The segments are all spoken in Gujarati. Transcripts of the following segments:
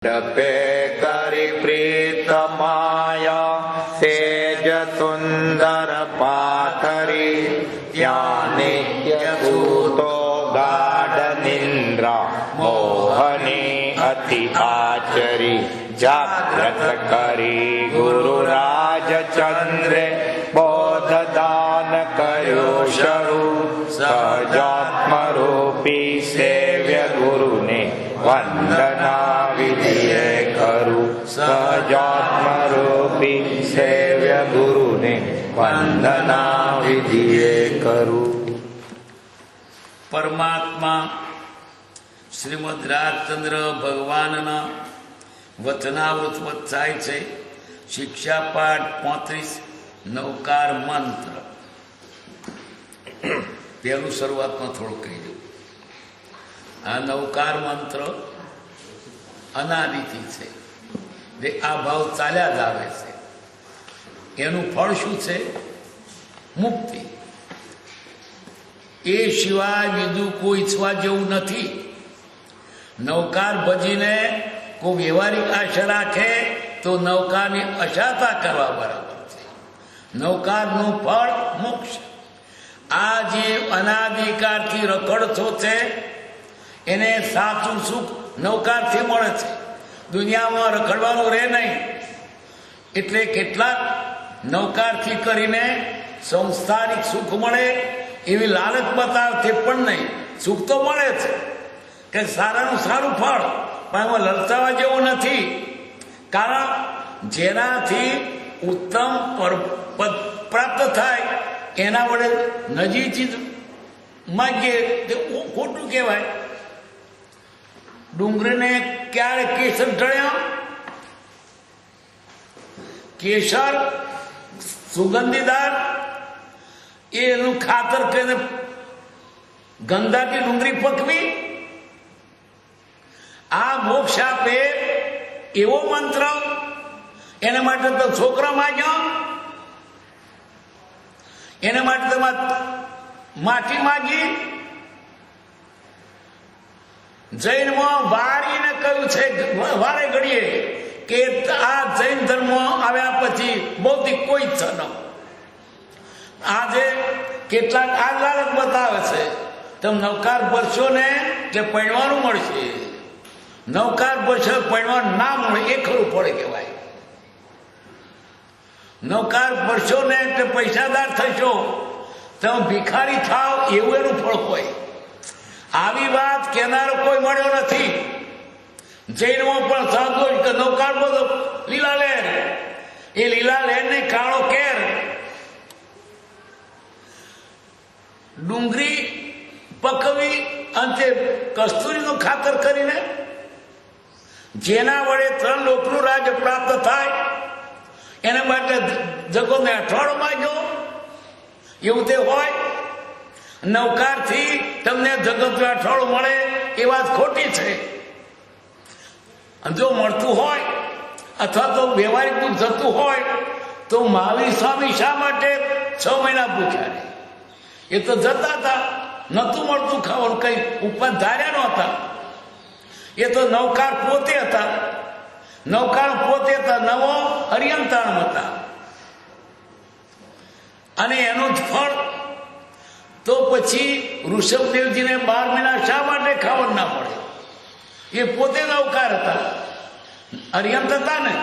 ડપે કરી પ્રીત માયા સેજ સુંદર પાથરી ત્યાં નિત્ય સૂતો ગાઢ નિંદ્રા મોહની અતિ આચરી જાગ્રત કરી ગુરુ રાજચંદ્રે બોધ દાન કર્યો શરૂ સહજાત્મ રૂપી સેવ્ય ગુરુને વંદના વિધિએ કરું સહજાત્મ રૂપી સેવ્ય ગુરુને વંદના વિધિએ કરું। પરમાત્મા શ્રીમદ રાજચંદ્ર ભગવાનના વચનાવૃત થાય છે। શિક્ષા પાઠ 35 નવકાર મંત્ર। પહેલું શરૂઆતમાં થોડું કહી દઉં। આ નવકાર મંત્ર અનાદિથી છે, જે આ ભાવ ચાલ્યા જ આવે છે। એનું ફળ શું છે? મુક્તિ। એ સિવાય બીજું કોઈ ઈચ્છવા જેવું નથી। નવકાર ભજીને કોઈ વ્યવહારિક આશા રાખે તો નવકારની અશાતા કરવા બરાબર છે। નવકારનું ફળ મોક્ષ। આ જે અનાદિકાળથી રખડતો છે એને સાચું સુખ નવકારથી મળે છે। દુનિયામાં રખડવાનું રહે નહીં। એટલે કેટલાક નવકારથી કરીને સંસારિક સુખ મળે એવી લાલચ બતાવતી પણ નહીં, સુખ તો મળે છે કે સારાનું સારું ફળ, પણ એમાં લલચાવા જેવું નથી। કારણ જેનાથી ઉત્તમ પદ પ્રાપ્ત થાય એના વડે નજીક ચીજ માગીએ તે ખોટું કહેવાય। ડુંગળીને ક્યારે કેસર ઢળ્યો? કેસર સુગંધીદાર એનું ખાતર કરીને ગંધાથી ડુંગળી પકવી। આ મોક્ષ આપે એવો મંત્ર, એના માટે તો છોકરા માગ્યો, એના માટે તમારે માટી માગી। જૈનમાં વારીને કહ્યું છે વારે ઘડીએ કે આ જૈન ધર્મ આવ્યા પછી બૌદ્ધિક કોઈ ઈચ્છા ન। આજે કેટલાક આ લાલચ બતાવે છે તમે નવકાર ભરશો ને એટલે પૈણવાનું મળશે, નવકાર ભરશો પૈણવાનું ના મળે એ ખરું પડે કહેવાય। નવકાર ભરશો ને એટલે પૈસાદાર થશો, તમે ભિખારી થાવ એવું એનું ફળ હોય। આવી વાત કેનારો કોઈ મળ્યો નથી। જૈનમાં પણ સાધુ કે નવકાર બધો લીલા લહેર, એ લીલા લહેર ને કાળો કેર, ડુંગળી પકવી અંતે કસ્તુરીનું ખાતર કરીને જેના વડે 3 લોકનું રાજ્ય પ્રાપ્ત થાય એના માટે જગતને અઠવાડો માંગ્યો એવું તે હોય। નવકારથી તમને જગતનું અઠવાડું મળે એ વાત ખોટી છે। જો મળતું હોય અથવા તો વ્યવહારિક દુઃખ થતું હોય તો મહાવીર સ્વામી શા માટે 6 મહિના ભૂખ્યા રહે? એ તો જતા હતા, નહોતું મળતું ખાવાનું, કઈ ઉપર ધાર્યા નહોતા। એ તો નવકાર પોતે હતા, નવકાર પોતે હતા, નવો હરિયંતાણ હતા, અને એનું જ ફળ તો પછી ઋષભદેવજીને 12 મહિના શા માટે ખાવાનું ના પડે? એ પોતે નવકાર હતા, હરિયંત હતા ને।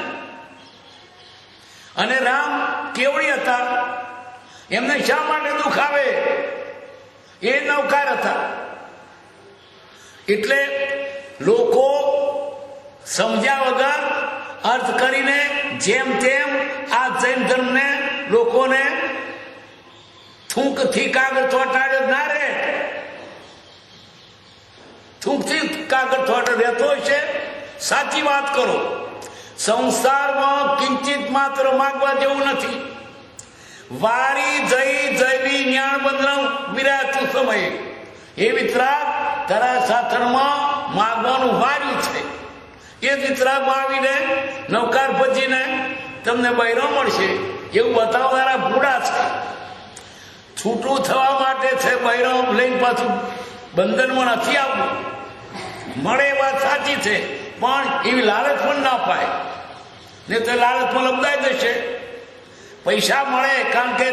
અને રામ કેવડી હતા, એમને શા માટે દુઃખ આવે? એ નવકાર હતા। એટલે લોકો સમજ્યા વગર અર્થ કરીને જેમ તેમ આ જૈન ધર્મને લોકોને થૂંકથી કાગળ ચોંટાડ્યો ના રહે। થૂંકથી કાગળ ચોંટાડ રહેતો છે। સાચી વાત કરો। સંસારમાં કિંચિત માત્ર માગવા જેવું નથી। વારી જઈ જૈવી જ્ઞાન બંધન વિરાતું સમયે એ વિતરાગ તારા સાથળમાં માગવાનું વાર્યું છે। એ વિતરાગમાં આવીને નવકાર ભજીને તમને બૈરો મળશે એવું બતાવનારા ભૂડા છે। છૂટું થવા માટે છે બૈરો લઈને પાછું બંધનમાં નથી આવવું। મળે વાત સાચી છે, પણ એવી લાલચ પણ ના પાય, ને તો લાલચમાં લબદાઈ જશે. પૈસા મળે કારણ કે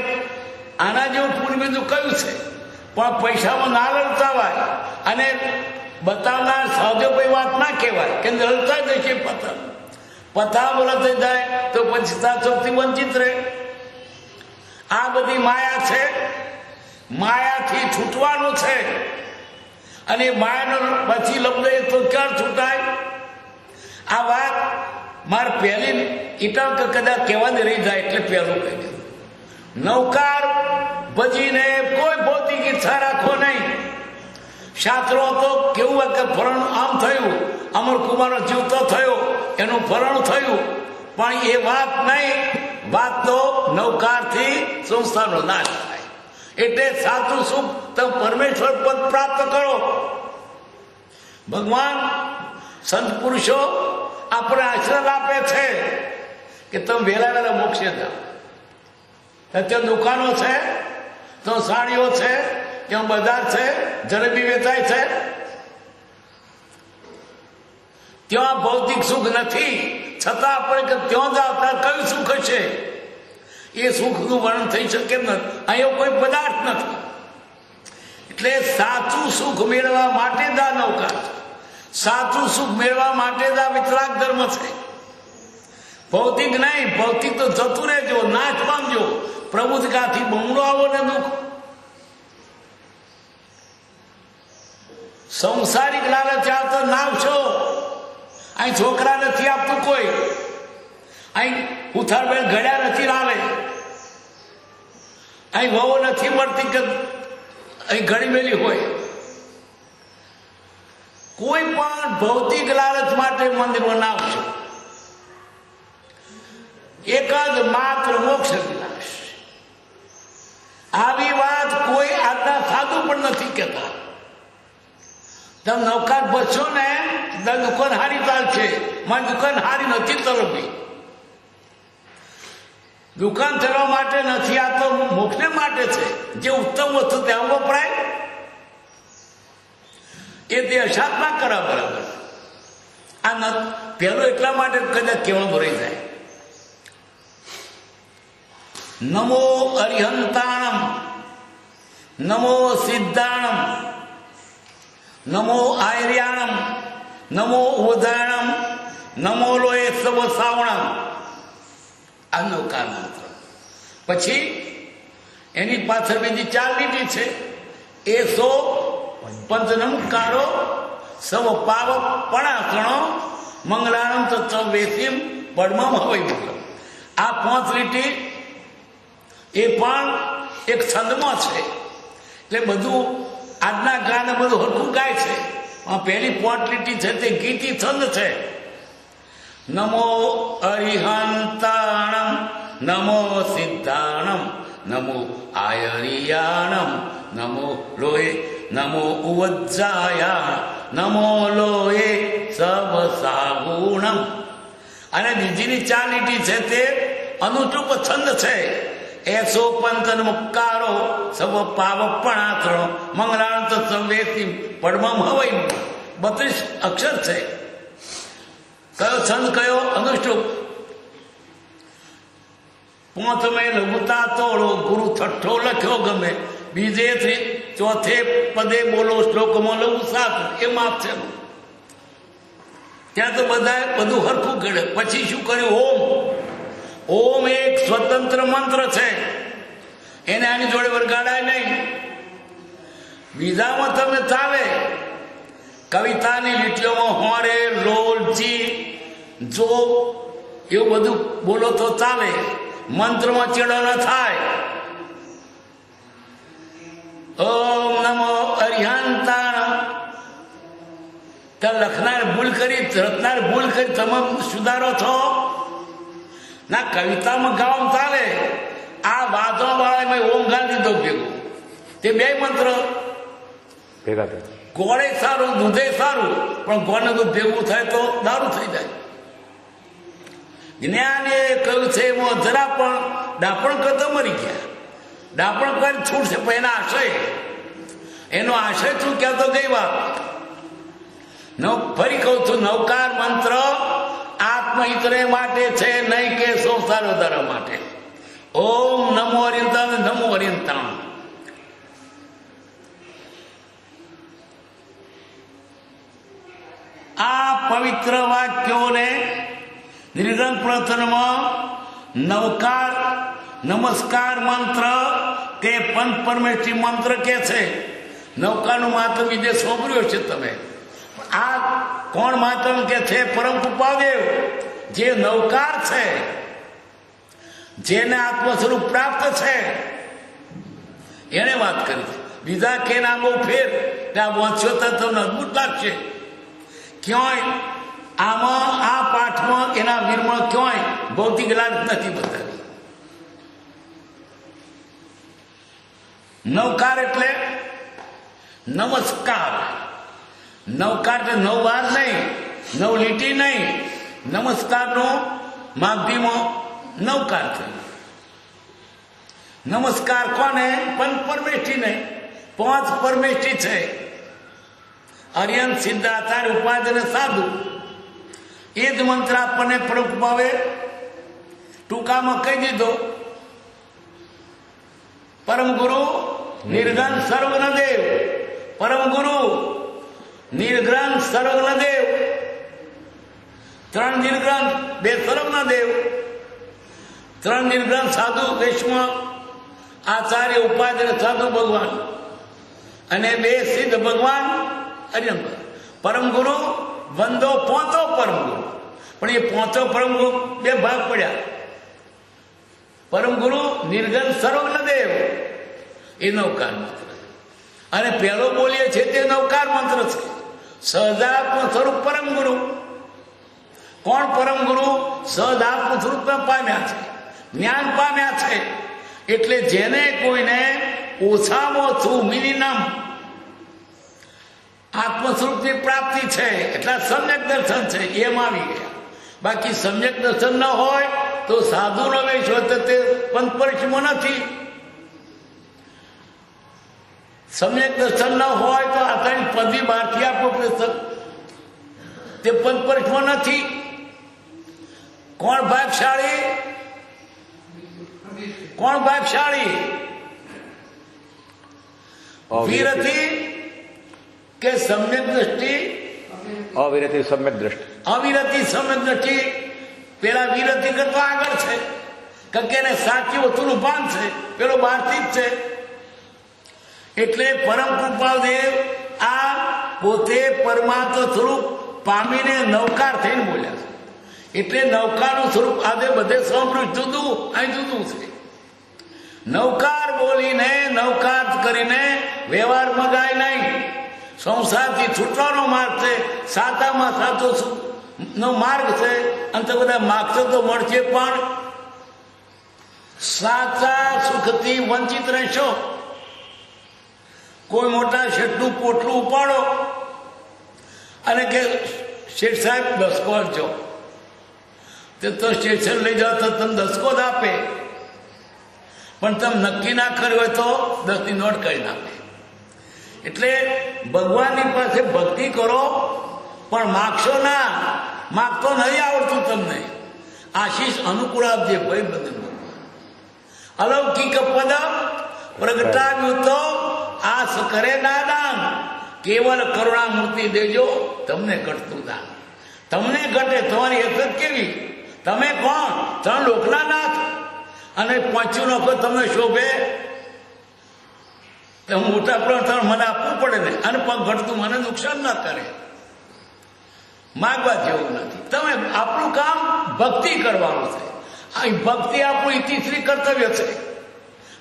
આના જેવું પૂર્ણ બીજું કયું છે, પણ પૈસામાં ના લલચાવાય અને બતાવનાર સાધ્યોભાઈ વાત ના કહેવાય કે લલચાઈ જશે. પથા બોલા થઈ જાય તો પછી સાચોથી વંચિત રહે. આ બધી માયા છે, માયાથી છૂટવાનું છે. અને માયાનો પછી લબદાય તો ક્યાં છૂટાય? આ વાત મારે પહેલી ઈટા કદાચ કહેવાની રહી જાય એટલે પહેલું કહી દીધું. નૌકાર ભજીને કોઈ ભૌતિક ઈચ્છા રાખો નહીં. શાસ્ત્રો તો કેવું કે ફરણ આમ થયું, અમરકુમારનો જીવ તો થયો, એનું ફરણ થયું, પણ એ વાત નહીં. વાત તો નૌકારથી સંસ્થાનો નાશ થાય. એટલે સાચું સુખ તમે પરમેશ્વર પદ પ્રાપ્ત કરો. ભગવાન સંત પુરુષો આપણે આશીર્વાદ આપે છે કે તમે વહેલા વહેલા મોક્ષે જાઓ. ત્યાં દુકાનો છે, તો સાડીઓ છે, ત્યાં બજાર છે, જલેબી વેચાય છે, ત્યાં ભૌતિક સુખ નથી. છતાં આપણે ત્યાં જાઓ ત્યાં કયું સુખ હશે? એ સુખનું વર્ણન થઈ શકે નથી. અહીંયા કોઈ પદાર્થ નથી. એટલે સાચું સુખ મેળવવા માટે જ આ નૌકા છે. સાચું સુખ મેળવવા માટે જ આ વિતરાગ ધર્મ છે. ભૌતિક નહીં. ભૌતિક તો જતું રહેજો, નાશ પામજો. પ્રબુદ્ધતાથી બમણો આવો ને દુઃખ. સંસારિક લાલચ આવતો નાવશો. અહીં છોકરા નથી આપતું કોઈ, અહીં ઉથારબેન ઘડ્યા નથી લાવે, અહીં વહુ નથી મળતી કે અહીં ઘડી મેલી હોય. કોઈ પણ ભૌતિક લાલચ માટે મંદિરમાં નાવશો. એક જ માત્ર મોક્ષ વિલાસ. આવી વાત કોઈ આજના સાધુ પણ નથી કહેતા. તમે નૌકાર બચશો ને, દુકાન હારી ચાલશે. મારી દુકાન હારી નથી તરફી. દુકાન ચલાવવા માટે નથી, આ તો મોક્ષને માટે છે. જે ઉત્તમ વસ્તુ ત્યાં વપરાય એ તે અશાત ના કરા બરાબર. આ પહેલો એટલા માટે કદાચ કહેવા ભરાઈ જાય. નમો અરિહંતાણમ, નમો સિદ્ધાણમ, નમો આયર્યાણમ, નમો ઉદાહરણમ, નમો લોએ સવ સાવણમ. આ નૌકાર મંત્ર. પછી એની પાછળ બીજી 4 લીટી છે. એસો પંચનમકારો સવ પાવ પણાસણો મંગલાણમ તો ચવેસીમ પડમમ હોય. આ 5 લીટી એ પણ એક છંદમાં છે. એટલે બધું આજના ગાને બધું હરખું ગાય છે. પહેલી 5 લીટી છે તે ગીતી છંદ છે. નમો અરિહંતાણમ, નમો સિદ્ધાણમ, નમો આયરિયાણમ, નમો લોએ, નમો ઉવજ્જાયા, નમો લોએ સવ સાગુણમ. અને બીજીની 4 લીટી છે તે અનુરૂપ છંદ છે. એસો પંચન મુક્કારો સવ પાવપણાત્રો મંગળાંત સંવેસી પડમમ હવઈ. 32 અક્ષર છે. કયો છંદ કયો? અનુષ્ટુપ. 5મે લઘુતા તોડો, ગુરુ છઠ્ઠો લખ્યો ગમે. બીજે 4થે પદે બોલો શ્લોકમાં લઘુ 7. એ માપ છે. ત્યાં તો બધા બધું હરખું ગળે. પછી શું કર્યું? ઓમ. ઓમ એક સ્વતંત્ર મંત્ર છે. એને આની જોડે વરગાડાય નહીં. બીજામાં તમને ચાલે. કવિતાની લીટીઓમાં હોરે, લોલ, જી, જો એવું બધું બોલો તો ચાલે. મંત્રમાં ચેડો ન થાય. ઓમ નમો અરિહંતાણમ. ત્યાં લખનાર ભૂલ કરી, રચનાર ભૂલ કરી, તમે સુધારો છો ના. કવિતામાં ગાવામાં ચાલે. આ વાતો વાળા ઓમ ગાંધી દીધો ભેગું. તે 2 મંત્ર ભેગા થાય. ગોળે સારું, દૂધે સારું, પણ ગોળને દૂધ ભેગું થાય તો દારૂ થઈ જાય. જ્ઞાન એ કહ્યું છે એમાં જરા પણ ડાપણ કરતો મરી ગયા. ડાપણ કરી છૂટશે, પણ એનો આશય શું કહેતો ગઈ વાત. ફરી કહું છું, નવકાર મંત્ર આત્મહિતને માટે છે, નહીં કે સંસાર વધારવા માટે. ઓમ નમો હરિયંતામ, નમો હરિયંતામ. આ પવિત્ર વાક્યોને નિર્ગન પ્રવચનમાં નવકાર નમસ્કાર મંત્ર કે પંચ પરમેષ્ઠી મંત્ર કે છે. નવકારનું માતમ વિજય સાંભળ્યો છે તમે. આ કોણ માતમ કે છે? પરમ કૃપાદેવ, જે નવકાર છે, જેને આત્મ સ્વરૂપ પ્રાપ્ત છે, એને વાત કરી છે. બીજા કે ના બહુ ફેર ત્યાં વાંચ્યો તો તમને અદભુત લાગશે. ક્યાંય આમાં આ પાઠમાં એના વીરમાં ક્યાંય ભૌતિક લાભ નથી બતાવી. નવકાર એટલે નમસ્કાર. નવકાર એટલે નવ વાર નહીં, નવ લીટી નહીં. નમસ્કારનો માધ્યમો નવકાર છે. નમસ્કાર કોને? પંચ પરમેષ્ઠી નહીં, પાંચ પરમેષ્ઠી છે. અર્યંત, સિદ્ધાચાર્ય, ઉપાધ અને સાધુ. એ જ મંત્ર આપણને પ્રભાવે ટૂંકામાં કહી દીધો. પરમ ગુરુ નિર્ગન સર્વજ્ઞ દેવ. પરમ ગુરુ નિર્ગ્રન સર્વજ્ઞ દેવ. ત્રણ નિર્ગ્રન, બે સર્વજ્ઞ દેવ. ત્રણ નિર્ગ્રન સાધુ ભીષ્મ આચાર્ય, ઉપાધ અને સાધુ ભગવાન, અને બે સિદ્ધ ભગવાન અર્યંત. પરમ ગુરુ વંદો પોંચો પરમ ગુરુ, પણ એ પોંચો પરમ ગુરુ બે ભાગ પડ્યા. પરમ ગુરુ નિર્ગન સર્વજ્ઞ દેવ એ નવકાર મંત્ર, અને પહેલો બોલીએ છે તે નવકાર મંત્ર છે. સહજાત્મ સ્વરૂપ પરમ ગુરુ. કોણ પરમ ગુરુ? સહજાત્મ સ્વરૂપ પામ્યા છે, જ્ઞાન પામ્યા છે. એટલે જેને કોઈને ઓછામાં ઓછું મિનિમમ આત્મ સ્વરૂપની પ્રાપ્તિ છે, એટલા સમ્યક દર્શન છે, એમ આવી ગયા. બાકી સમ્યક દર્શન ન હોય તો સાધુ નો વેશ હોય તો તે પંચપરીક્ષમાં નથી. સમ્યક દર્શન ન હોય તો આ ત્રણ પદી બહારથી આપો તે પંચપરીક્ષમાં નથી. કોણ ભાગશાળી? કોણ ભાગશાળી? વિરતી કે સમ્યક દ્રષ્ટિ? અવિરતિ સમ્યક દ્રષ્ટિ. અવિરતિ સમ્યક દ્રષ્ટિ પેલા વિરતિ કરતા આગળ છે, કારણ કે એને સાચી વસ્તુનું ભાન છે, પેલો બહારથી જ છે. એટલે પરમ કૃપાદેવ આ પોતે પરમાત્મા સ્વરૂપ પામીને નવકાર થઈને બોલ્યા છે. એટલે નવકારનું સ્વરૂપ આજે બધે સાંભળ્યું, જુદું અહીં જુદું છે. નવકાર બોલીને નવકાર કરીને વ્યવહાર મગાય નહીં. સંસારથી છૂટવાનો માર્ગ છે, સાચામાં સાચો નો માર્ગ છે. અને તો બધા માગશો તો મળશે, પણ સાચા સુખથી વંચિત રહેશો. કોઈ મોટા શેઠનું પોટલું ઉપાડો અને કે શેઠ સાહેબ દસકો આપજો, તે તો શેઠ લઈ જાઓ તો તમે દસકો જ આપે, પણ તમે નક્કી ના કર્યું હોય તો 10ની નોટ કરી નાખે. એટલે ભગવાનની પાસે ભક્તિ કરો, પણ માગશો ના. માગતો નહીં આવડતું તમને, આશીષ અનુકૂળ આપજે ભાઈ. બધું અલૌકિક પદ પ્રગટાવ્યું તો આસ કરે નાદાન. કેવલ કરુણામૂર્તિ દેજો, તમને ઘટતું દાન. તમને ઘટે તમારી અસર કેવી? તમે કોણ? ત્રણ લોકના નાથ, અને પહોંચ્યું નખો તમને શોભે? મોટા પ્રમાણ મને આપવું પડે ને, અને પગ ઘટતું મને નુકસાન ના કરે. માગવા જેવું નથી. તમે આપણું કામ ભક્તિ કરવાનું છે. આ ભક્તિ આપણું ઇતિશ્રી કર્તવ્ય છે,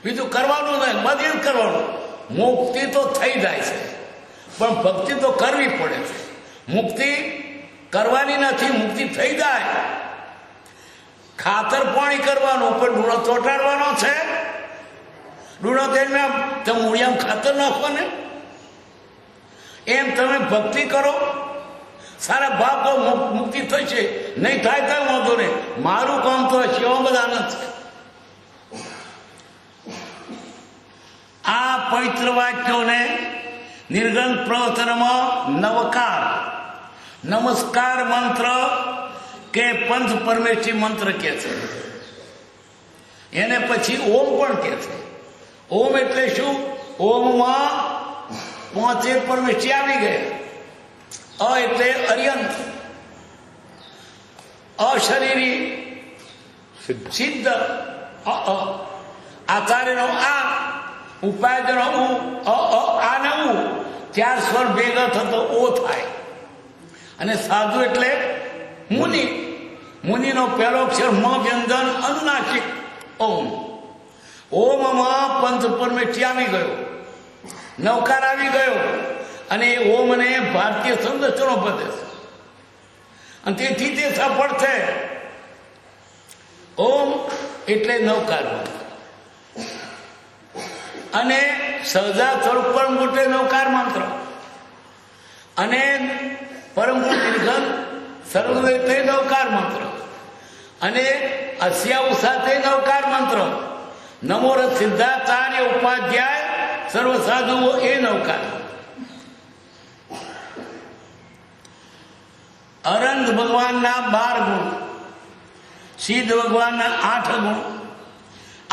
બીજું કરવાનું નહીં, બધું જ કરવાનું. મુક્તિ તો થઈ જાય છે, પણ ભક્તિ તો કરવી પડે છે. મુક્તિ કરવાની નથી, મુક્તિ થઈ જાય. ખાતર પાણી કરવાનું, પણ ડૂણો ચોટાડવાનો છે. ડૂણો થઈને તમે મૂળિયામાં ખાતર નાખો ને, એમ તમે ભક્તિ કરો, સારા ભાવ મુક્તિ થશે. નહીં થાય તો વાંધો નહીં, મારું કામ તો હશે. એવા બધા આનંદ છે. આ પવિત્ર વાક્યોને નિર્ગન પ્રવચનમાં નવકાર નમસ્કાર મંત્ર કે પંચ પરમેષ્ઠી મંત્ર કે છે. એને પછી ઓમ પણ કે છે. ઓમ એટલે શું? ઓમમાં પાંચે પરમેષ્ઠી આવી ગયા. અ એટલે અર્યંત, અશરીરી, સિદ્ધ, આચાર્યનો આ, ઉપાયનો ઉ, આ ને ઉ, 4 સ્વર ભેગા થતો ઓ થાય. અને સાધુ એટલે મુનિ. મુનિનો પહેલો અક્ષર મ વ્યંજન અનુનાસિક ઓમ. ઓમમાં પંચ પરમેષ્ઠી આવી ગયો, નવકાર આવી ગયો. અને એ ઓમને ભારતીય સંરચનો બધે છે અને તેથી તે સફળ છે. ઓમ એટલે નવકાર અને સહજા સ્વરૂપ પર મોટે નવકાર મંત્ર અને પરમ દીર્ઘન સર્વદૈતે નવકાર મંત્ર અને અસ્યાઉ સાથે નવકાર મંત્ર. નમોર સિદ્ધાચાર્ય ઉપાધ્યાય સર્વ સાધુઓ એ નવકાર. અનંત ભગવાનના 12 ગુણ, સિદ્ધ ભગવાનના 8 ગુણ,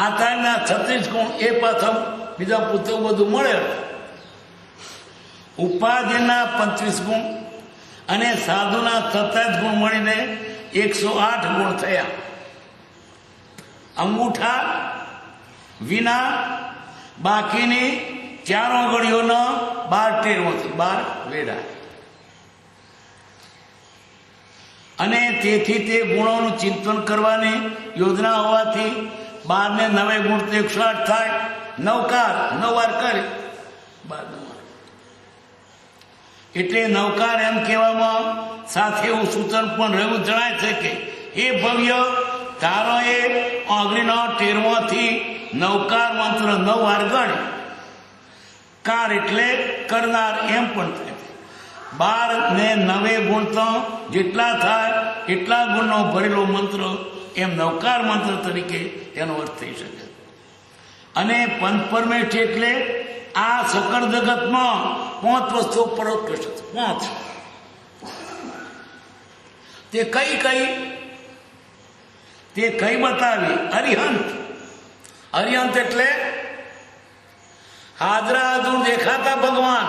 આચાર્યના 36 ગુણ, એ પાછળ બીજા પુસ્તકો બધું મળે. ઉપાધ્યના 25 ગુણ અને સાધુના 27 ગુણ મળીને 108 ગુણ થયા. અંગૂઠા વિના બાકીની 4 ઓગળીઓનો 12 ટેરમાંથી 12 વેડા. અને તેથી તે ગુણોનું ચિંતન કરવાની યોજના હોવાથી 12 ને 9 ગુણ તો 108 થાય. નવકાર 9 વાર કરે 12 એટલે નવકાર એમ કહેવામાં સાથે એવું સૂચન પણ રહેવું જણાય છે કે એ ભવ્ય તારો એ આંગળીનો ટેરમાંથી નવકાર મંત્ર 9 વાર ગણે. કાર એટલે કરનાર એમ પણ થાય. 12 ને 9 ગુણ તો જેટલા થાય એટલા ગુણનો ભરેલો મંત્ર એમ નવકાર મંત્ર તરીકે એનો અર્થ થઈ શકે. અને પંચ પરમેષ્ઠી એટલે આ સકળ જગતમાં 5 વસ્તુઓ પરોત્કૃષ્ટ છે. 5 તે કઈ બતાવી? અરિહંત. અરિહંત એટલે હાજરા હાજર દેખાતા ભગવાન.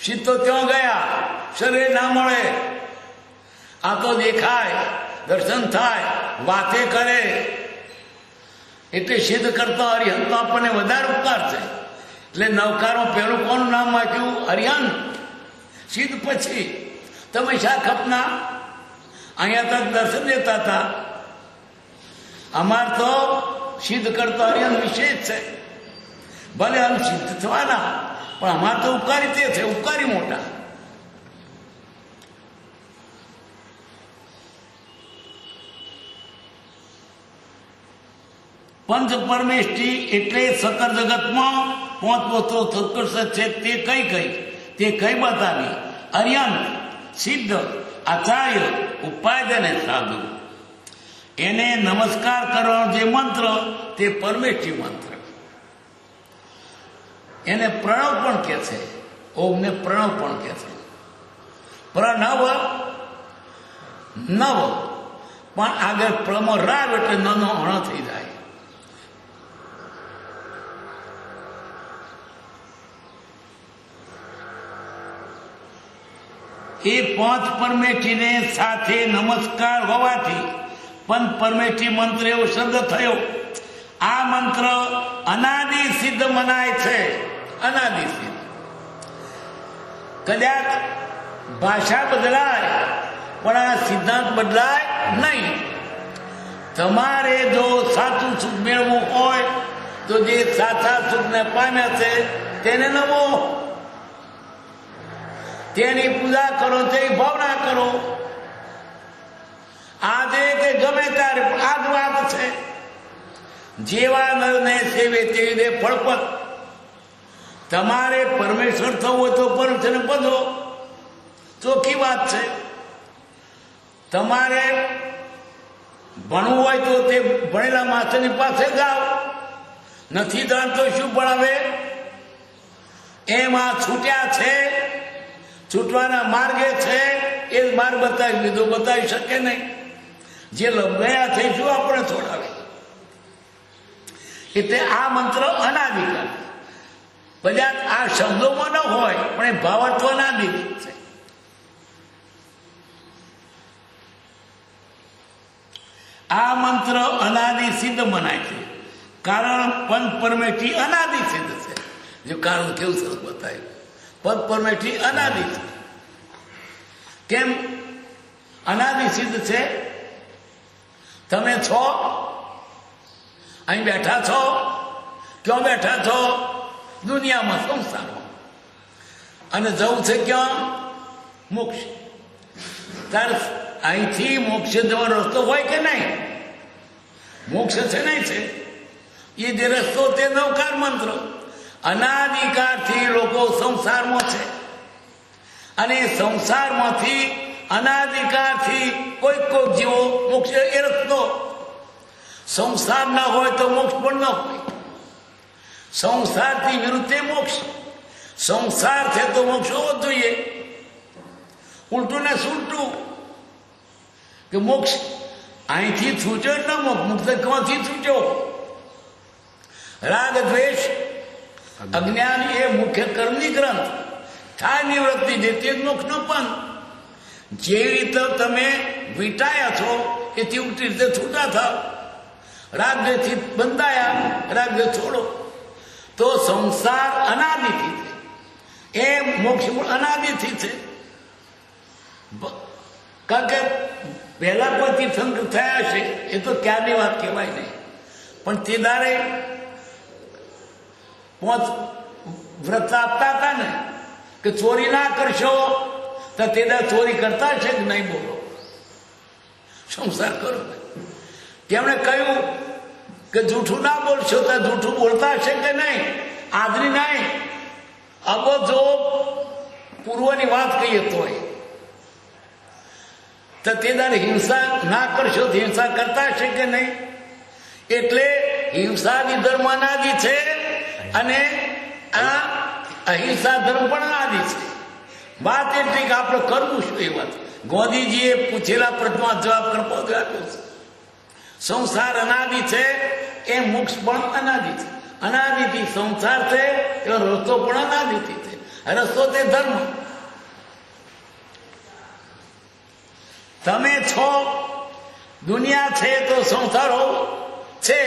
સિદ્ધ તો ત્યાં ગયા, શરીર ના મળે, આ તો દેખાય, દર્શન થાય, વાતે કરે. એટલે સિદ્ધ કરતા અરિહંતનો આપણને વધારે ઉપકાર છે. એટલે નવકારમાં પહેલું કોનું નામ વાંચ્યું? અરિહંત. સિદ્ધ પછી તમે શાખપના અહીંયા તક દર્શન દેતા હતા. અમાર તો સિદ્ધ કરતા અરિહંત વિશેષ છે. ભલે આમ સિદ્ધ થવાના, પણ અમાર તો ઉપકારી તે છે, ઉપકારી મોટા. પંચ પરમેષ્ઠી એટલે સકર જગતમાં 5 વસ્તુઓ સત્કર્ષ છે. તે કઈ બતાવી? અરિહંત, સિદ્ધ, આચાર્ય, ઉપાય અને સાધુ. એને નમસ્કાર કરવાનો જે મંત્ર તે પરમેષ્ઠી મંત્ર. એને પ્રણવ પણ કહે છે. ઓમને પ્રણવ પણ કહે છે. પ્રણવ નવ પણ આગળ પ્રમો રાવ એટલે નનો અણ થઈ જાય. એ 5 પરમેષ્ઠીને સાથે નમસ્કાર હોવાથી પંચ પરમેષ્ઠી મંત્ર એવો શબ્દ થયો. આ મંત્ર અનાદિ સિદ્ધ મનાય છે. અનાદિ સિદ્ધ. કદાચ ભાષા બદલાય પણ આ સિદ્ધાંત બદલાય નહીં. તમારે જો સાચું સુખ મેળવવું હોય તો જે સાચા સુખને પામ્યા છે તેને નમો, તેની પૂજા કરો, તેની ભાવના કરો. આજે કે ગમે ત્યારે આ જ વાત છે. જેવા નરને સેવે તેવી દે ફળપત. તમારે પરમેશ્વર થવું હોય તો પરમેશ્વરને પધો, ચોખ્ખી વાત છે. તમારે ભણવું હોય તો તે ભણેલા માસ્ટરની પાસે જાઓ. નથી જાણતો શું ભણાવે? એમ આ છૂટ્યા છે, છૂટવાના માર્ગે છે. એ માર્ગ બતાવી દીધો, બતાવી શકે નહીં. જે લંબાયા થઈશું આપણે છોડાવે. એટલે આ મંત્ર અનાદિકાળ. બધા આ શબ્દોમાં ન હોય પણ એ ભાવત્વ અનાદિ છે. આ મંત્ર અનાદિ સિદ્ધ મનાય છે, કારણ પંચ પરમેઠી અનાદિ સિદ્ધ છે. જો કારણ કેવું સરસ બતાવ્યું, પંચ પરમેઠી અનાદિ છે. કેમ અનાદિ સિદ્ધ છે? તમે છો, અહીં બેઠા છો, ક્યાં બેઠા છો? દુનિયામાં, સંસારમાં. અને જવું છે ક્યાં? મોક્ષ. ત્યારે અહીંથી મોક્ષ જવાનો રસ્તો હોય કે નહીં? મોક્ષ છે નહીં છે એ જે રસ્તો તે નવકાર મંત્ર. અનાદિકાળથી લોકો સંસારમાં છે અને સંસારમાંથી અનાદિકાળથી કોઈક જીવો મોક્ષ એ રસ્તો. સંસાર ના હોય તો મોક્ષ પણ ન હોય. સંસારથી વિરુદ્ધ મોક્ષ. સંસાર છે તો મોક્ષ હોવો જ જોઈએ. ઉલટું ને સુલટું કે મોક્ષ અહીંથી છૂટ્યો ન મોક્ષ. મુક્ત ક્યાંથી છૂટ્યો? રાગ દ્વેષ અજ્ઞાન એ મુખ્ય કર્મની ગ્રંથ. થાય નિવૃત્તિ જેથી મોક્ષનો પણ. જેવી રીતે તમે વીટાયા છો એથી ઉલટી રીતે છૂટા થાવ. રાગથી બંધાયા, રાગ છોડો. તો સંસાર અનાદિથી છે, એ મોક્ષ અનાદિથી છે. કારણ કે પહેલા કોઈ તીર્થંકર થયા છે એ તો ક્યારની વાત કહેવાય નહીં. પણ તે દારે વ્રત આપતા હતા ને કે ચોરી ના કરશો, તો તે દાર ચોરી કરતા છે કે નહીં? બોલો, સંસાર કરો. તેમણે કહ્યું કે જૂઠું ના બોલશો, તો જૂઠું બોલતા છે કે નહીં? આદરી નહીં. અબો જો પૂર્વની વાત કહીએ તો તે દાડે હિંસા ના કરશો તો હિંસા કરતા છે કે નહીં? એટલે હિંસાની ધર્મ અનાદિ છે અને આ અહિંસા ધર્મ પણ અનાદિ છે. વાત એટલી કે આપણે કરવું શું? એ વાત ગોંધીજીએ પૂછેલા પ્રશ્નનો જવાબ કરવો આપ્યો છે. સંસાર અનાદિ છે, એ મોક્ષ પણ અનાદિ છે. અનાદિથી સંસાર છે, એનો રસ્તો પણ અનાદિથી છે. રસ્તો તે ધર્મ. તમે છો, દુનિયા છે તો સંસાર હોવો છે,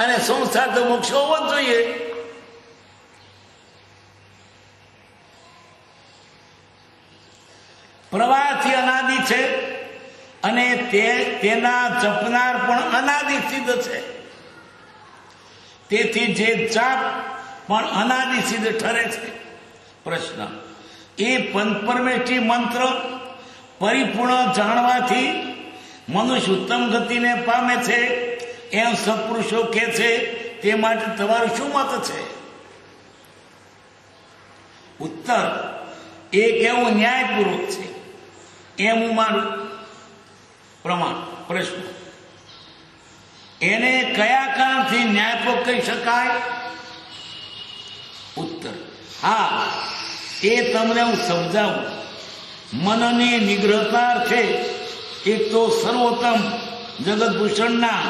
અને સંસાર તો મોક્ષ હોવો જ જોઈએ. પ્રવાહથી અનાદિ છે અને તેના જપનાર પણ અનાદિ સિદ્ધ છે. તેથી જે જાપ પણ અનાદિ સિદ્ધ ઠરે છે. પ્રશ્ન એ પંચપરમેષ્ઠી મંત્ર પરિપૂર્ણ જાણવાથી મનુષ્ય ઉત્તમ ગતિને પામે છે એમ સત્પુરુષો કહે છે. તે માટે તમારું શું મત છે? ઉત્તર એક એવું ન્યાયપૂર્વક છે એમ હું માનું પ્રમાણ. પ્રશ્ન એને કયા કારણથી ન્યાયપૂર્વક કહી શકાય? ઉત્તર હા, એ તમને હું સમજાવું. મનની નિગ્રહકાર છે. એક તો સર્વોત્તમ જગતભૂષણના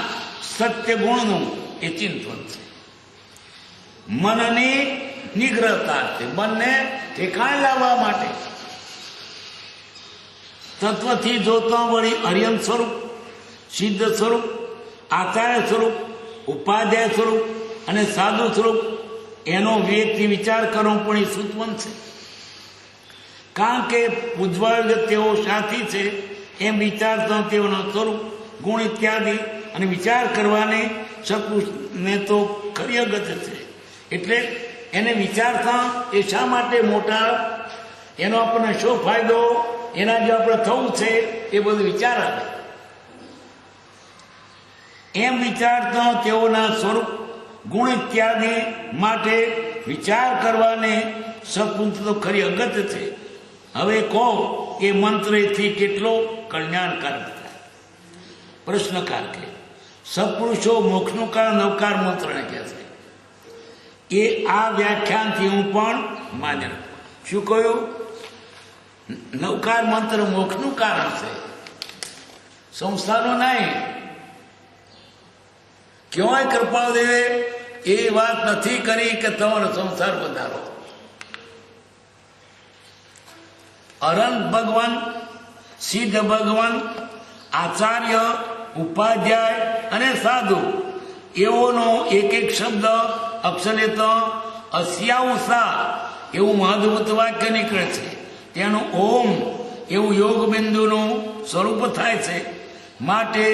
સત્ય ગુણનું એ ચિંતન છે. મનની નિગ્રહકાર છે. મનને ઠેકાણે લાવવા માટે તત્વથી જોતા વળી અર્યન સ્વરૂપ, સિદ્ધ સ્વરૂપ, આચાર્ય સ્વરૂપ, ઉપાધ્યાય સ્વરૂપ અને સાધુ સ્વરૂપ એનો વિવેકથી વિચાર કરવો પણ એ સૂચવન છે. કારણ કે પૂજવાળ તેઓ સાથી છે એમ વિચારતા તેઓનો સ્વરૂપ, ગુણ ઇત્યાદિ અને વિચાર કરવાને સત્પુરુષને તો ખરી અગત્ય છે. એટલે એને વિચારતા એ શા માટે મોટા, એનો આપણને શું ફાયદો, એના જે આપણે થવું છે એ બધું વિચાર આવે. એમ વિચારતા તેઓના સ્વરૂપ, ગુણ ઇત્યાદિ માટે વિચાર કરવાને સત્પુરુષ તો ખરી અગત્ય છે. હવે કહો એ મંત્રથી કેટલો કલ્યાણકારક થાય? પ્રશ્નકાર કે સત્પુરુષો મોક્ષનું કારણ નવકાર મંત્રને કહે છે. એ આ વ્યાખ્યાનથી હું પણ માન્ય. શું કહ્યું? નવકાર મંત્ર મોક્ષનું કારણ છે, સંસારનું નહીં. ક્યાંય કૃપાદેવે એ વાત નથી કરી કે તમારો સંસાર વધારો. અનંત ભગવાન, સિદ્ધ ભગવાન, આચાર્ય, ઉપાધ્યાય અને સાધુ એવોનો એક એક શબ્દ અક્ષરેત અસ્યાઉસા એવું મહાદભૂત વાક્ય નીકળે છે. તેનું ઓમ એવું યોગ બિંદુનું સ્વરૂપ થાય છે. માટે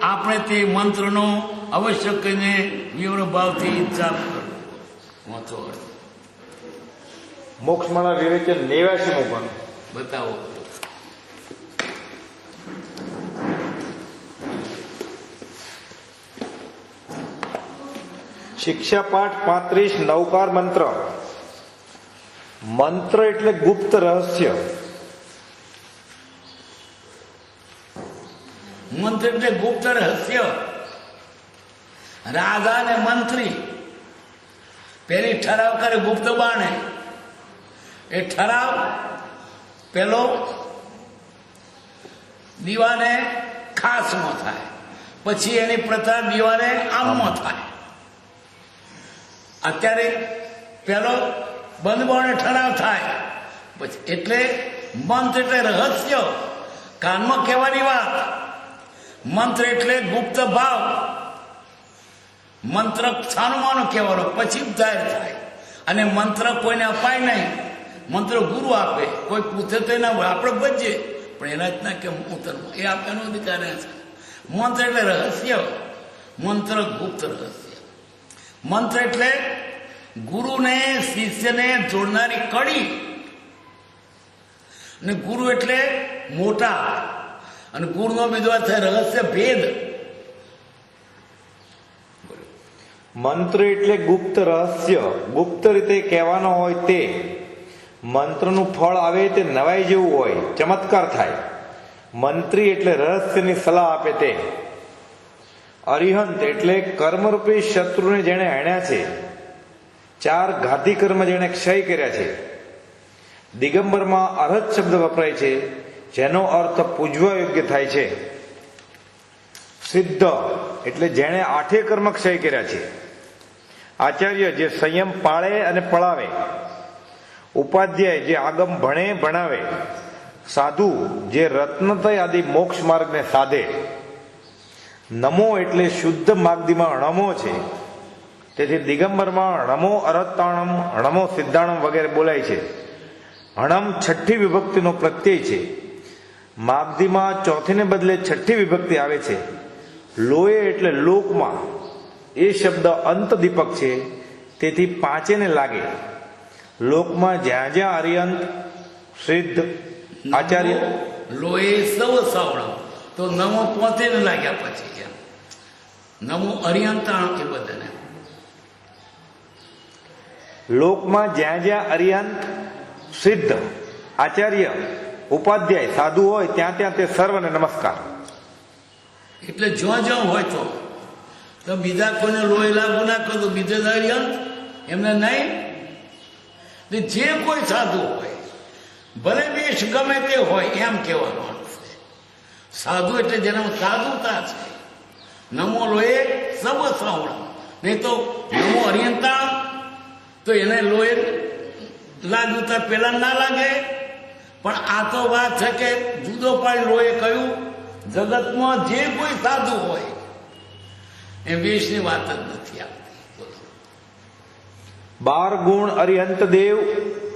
આપણે તે મંત્રનો અવશ્ય કરીને વિવર ભાવથી જાપ કરવો. મોક્ષમાળા વિવેચન 89મું પણ બતાવો. શિક્ષા પાઠ 35 નવકાર મંત્ર. મંત્ર એટલે ગુપ્ત રહસ્ય. મંત્ર એટલે ગુપ્ત રહસ્ય. રાજા ને મંત્રી પેલી ઠરાવ કરે ગુપ્ત બાણે. એ ઠરાવ પેલો દીવાને ખાસમાં થાય, પછી એની પ્રથા દીવાને આમમાં થાય. અત્યારે પેલો બંધ બાણે ઠરાવ થાય પછી. એટલે મંત્ર એટલે રહસ્ય, કાનમાં કહેવાની વાત. મંત્ર એટલે ગુપ્ત ભાવ. મંત્ર છાનમાનો કહેવાનો, પછી જાહેર થાય. અને મંત્ર કોઈને અપાય નહીં. મંત્ર ગુરુ આપે, કોઈ પૂછે તો એના આપણે બચીએ, પણ એના જ ના કે ઉતરવું એ આપવાનો અધિકાર છે. મંત્ર એટલે રહસ્ય, મંત્ર ગુપ્ત રહસ્ય. મંત્ર એટલે ગુરુને શિષ્યને જોડનારી કડી. અને ગુરુ એટલે મોટા, અને ગુરુનો બીજો થાય રહસ્ય ભેદ. મંત્ર એટલે ગુપ્ત રહસ્ય, ગુપ્ત રીતે કહેવાનો હોય તે. મંત્રનું ફળ આવે તે નવાઈ જેવું હોય, ચમત્કાર થાય. મંત્રી એટલે રહસ્યની સલાહ આપે તે. અરિહંત એટલે કર્મરૂપી શત્રુને જેણે હણ્યા છે, 4 ઘાતી કર્મ જેણે ક્ષય કર્યા છે. દિગંબરમાં અરહત શબ્દ વપરાય છે, જેનો અર્થ પૂજવા યોગ્ય થાય છે. સિદ્ધ એટલે જેણે 8 કર્મ ક્ષય કર્યા છે. આચાર્ય જે સંયમ પાળે અને પળાવે. ઉપાધ્યાય જે આગમ ભણે ભણાવે. સાધુ જે રત્નતય આદિ મોક્ષ માર્ગને સાધે. નમો એટલે શુદ્ધ માગદીમાં અણમો છે, તેથી દિગંબરમાં અણમો અરહતાણમ, અણમો સિદ્ધાણમ વગેરે બોલાય છે. અણમ 6ઠ્ઠી વિભક્તિનો પ્રત્યય છે. માગદીમાં 4થીને બદલે 6ઠ્ઠી વિભક્તિ આવે છે. લોએ એટલે લોકમાં, એ શબ્દ અંત દીપક છે, તેથી 5 ને લાગે. લોકમાં જ્યાં જ્યાં અરિયંત, સિદ્ધ, આચાર્ય. લોએ સૌ સાવડા તો નમો 5 ને લાગ્યા પછી નમો અરિયંતાણ એ બધાને. લોકમાં જ્યાં જ્યાં અરિયંત, સિદ્ધ, આચાર્ય, ઉપાધ્યાય, સાધુ હોય ત્યાં ત્યાં તે સર્વને નમસ્કાર. એટલે જ્યાં જ્યાં હોય તો બીજા કોઈને લોહી લાગુ ના કરતું, બીજે અરિયંત એમને નહીં. જે કોઈ સાધુ હોય, ભલે વેશ ગમે તે હોય, એમ કહેવાનું છે. સાધુ એટલે જેના સાધુતા છે. નમો લોહે સબ સાવડા, નહીં તો નમો અરિયંતા તો એને લોહે લાગતા પેલા ના લાગે. પણ આ તો વાત છે કે જુદો પાડી લોહે કહ્યું જગતમાં જે કોઈ સાધુ હોય એ વેશની વાત જ નથી આવતી. 12 ગુણ અરિહંત દેવ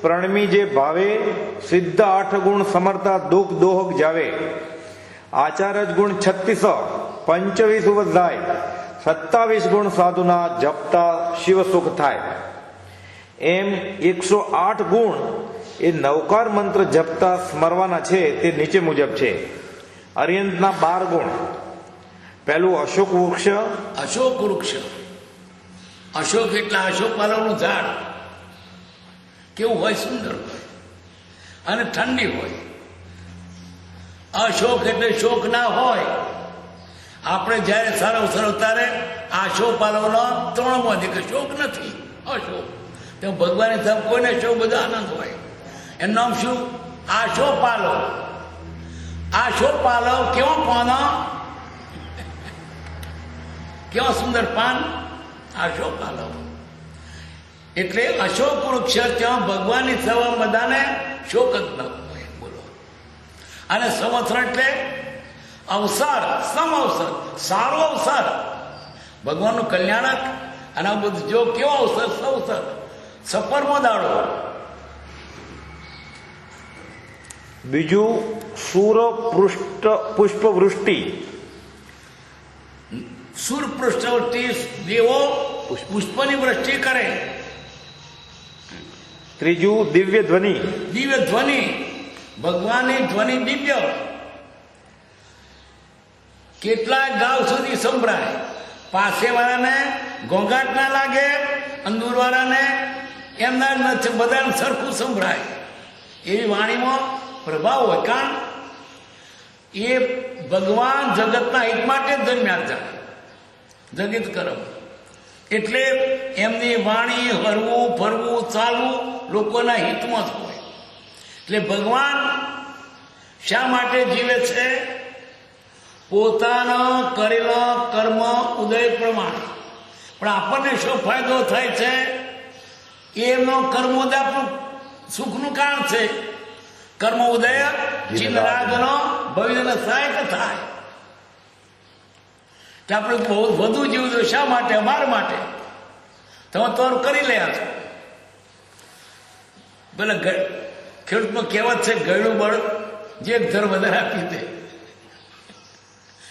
પ્રણમી જે ભાવે. સિદ્ધ 8 ગુણ સમર્થા દુઃખ દોહક જાવે. આચાર્ય ગુણ 36 25 વધાય. 27 ગુણ સાધુના જપતા શિવ સુખ થાય. એમ 108 ગુણ એ નવકાર મંત્ર જપતા સ્મરવાના છે. તે નીચે મુજબ છે. અરિહંતના 12 ગુણ. પહેલું અશોક વૃક્ષ. અશોક વૃક્ષ, અશોક એટલે અશોક પાલવનું ઝાડ. કેવું હોય? સુંદર હોય અને ઠંડી હોય. અશોક એટલે શોક ના હોય. આપણે જયારે સારો ત્યારે અશોક પાલવનો 3 માં કે શોક નથી. અશોક તેમ ભગવાન સાહેબ કોઈને શોક, બધા આનંદ હોય. એનું નામ શું? આશો પાલો. આશો પાલો કેવો પાનો, કેવો સુંદર પાન, આશો પાલો. એટલે અશોક વૃક્ષ ત્યાં ભગવાનની સવા બધાને શોક જ ન હોય. બોલો. અને સંવત્સર એટલે અવસર, સમ અવસર, સારો અવસર, ભગવાનનું કલ્યાણક. અને આ બધું જો કેવો અવસર, સવસર, સપરમો દાડો. બીજું સૂર પુષ્પવૃષ્ટિ. સૂર પૃષ્ઠવૃષ્ટિ, દેવો પુષ્પની વૃષ્ટિ કરે. ત્રીજું દિવ્ય ધ્વનિ. દિવ્ય ધ્વનિ, ભગવાનની ધ્વનિ દિવ્ય. કેટલાય ગાવ સુધી સંભળાય. પાસેવાળાને ઘોંઘાટ ના લાગે, અંદુરવાળાને એમના નથી, બધાને સરખું સંભળાય એવી વાણીમાં પ્રભાવ હોય. કારણ એ ભગવાન જગતના હિત માટે જ જન્મ્યા હતા, જગત કરમ. એટલે એમની વાણી હરવું ફરવું ચાલવું લોકોના હિતમાં જ હોય. એટલે ભગવાન શા માટે જીવે છે? પોતાના કરેલા કર્મ ઉદય પ્રમાણે. પણ આપણને શું ફાયદો થાય છે? એમનો કર્મોદય આપણું સુખનું કારણ છે. કર્મ ઉદય ચિંતરાગનો ભવિષ્યના સહાયક થાય. આપણે બહુ વધુ જીવવું. શા માટે? અમારા માટે. તમે તો કરી રહ્યા છો. ભલે ખેડૂતમાં કહેવત છે, ગયડું બળ જે ધર વધારે આપી દે.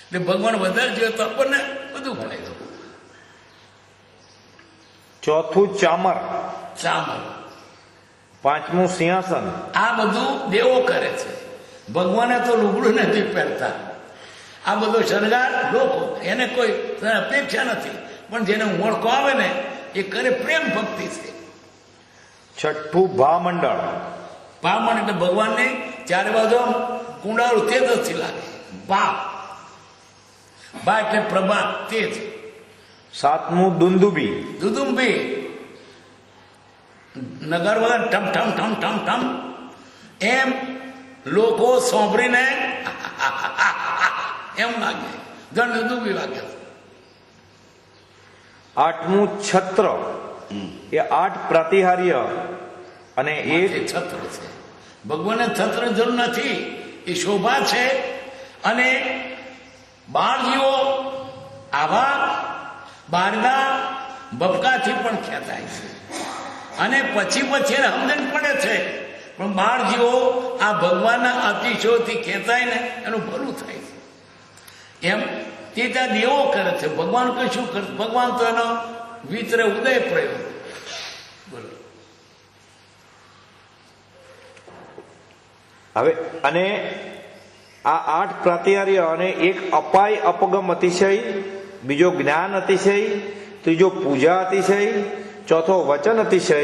એટલે ભગવાન વધારે જોઈએ તો આપણને બધું ફાયદો. ચોથું ચામર. ચામર. પાંચમું સિંહાસન. આ બધું દેવો કરે છે. ભગવાને તો લુગડું નથી પહેરતા. આ બધો શણગાર લોકો, એને કોઈ અપેક્ષા નથી. પણ જેને મોડકો આવે ને એ કરે, પ્રેમ ભક્તિ છે. છઠ્ઠું ભામંડળ. ભામંડળ એટલે ભગવાનને ચારે બાજુ કુંડાળું તેજથી લાગે. ભા એટલે પ્રભાત, તેજ. સાતમું દુંદુબી. દુદુંબી, નગર વગર ઠમ ઠમ ઠમ ઠમ ઠમ એમ લોકો સાંભળીને એમ લાગે જણ દુદુંબી વાગે. આઠમું છત્ર. એ 8 પ્રાતિહાર્ય અને એ છત્ર છે. ભગવાનને છત્ર જરૂર નથી, એ શોભા છે. અને બાર જીવો આવા બહારના બબકાથી પણ ખેંચાય છે. અને પછી એને સમજણ પડે છે. પણ બાર જીવો આ ભગવાનના અતિશયોથી ખેંચાય ને એનું ભલું થાય છે. એમ તે ત્યાં દેવો કરે છે. ભગવાન કશું કરે? ભગવાન તો એનો વિતરે ઉદય પ્રયોગ. બોલો. હવે અને આ 8 પ્રાતિહાર્ય અને એક અપાય અપગમ અતિશય, બીજો જ્ઞાન અતિશય, ત્રીજો પૂજા અતિશય, ચોથો વચન અતિશય.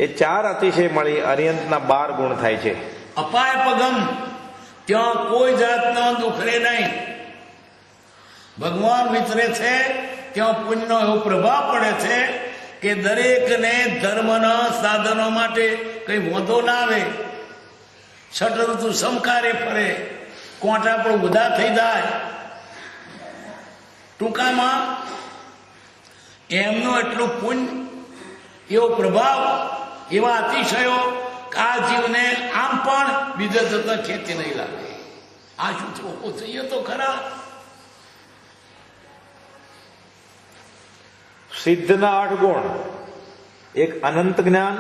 એ 4 અતિશય મળી અરિયંતના 12 ગુણ થાય છે. અપાય અપગમ, ત્યાં કોઈ જાતનો દુઃખ રહે નહીં. ભગવાન વિતરે છે ત્યાં પુણ્યનો એવો પ્રભાવ પડે છે કે દરેકને ધર્મના સાધનો માટે કઈ વાંધો ના આવે. છઠ ઋતુ સમકારે ફરે, કોંટા પણ ઉધા થઈ જાય. ટૂંકામાં એમનું એટલું પુણ્ય, એવો પ્રભાવ, એવા અતિશયો આ જીવને આમ પણ બીજા જતા ખેતી નહીં લાગે. આ શું થવું જોઈએ તો ખરા. સિદ્ધના 8 ગુણ. એક અનંત જ્ઞાન,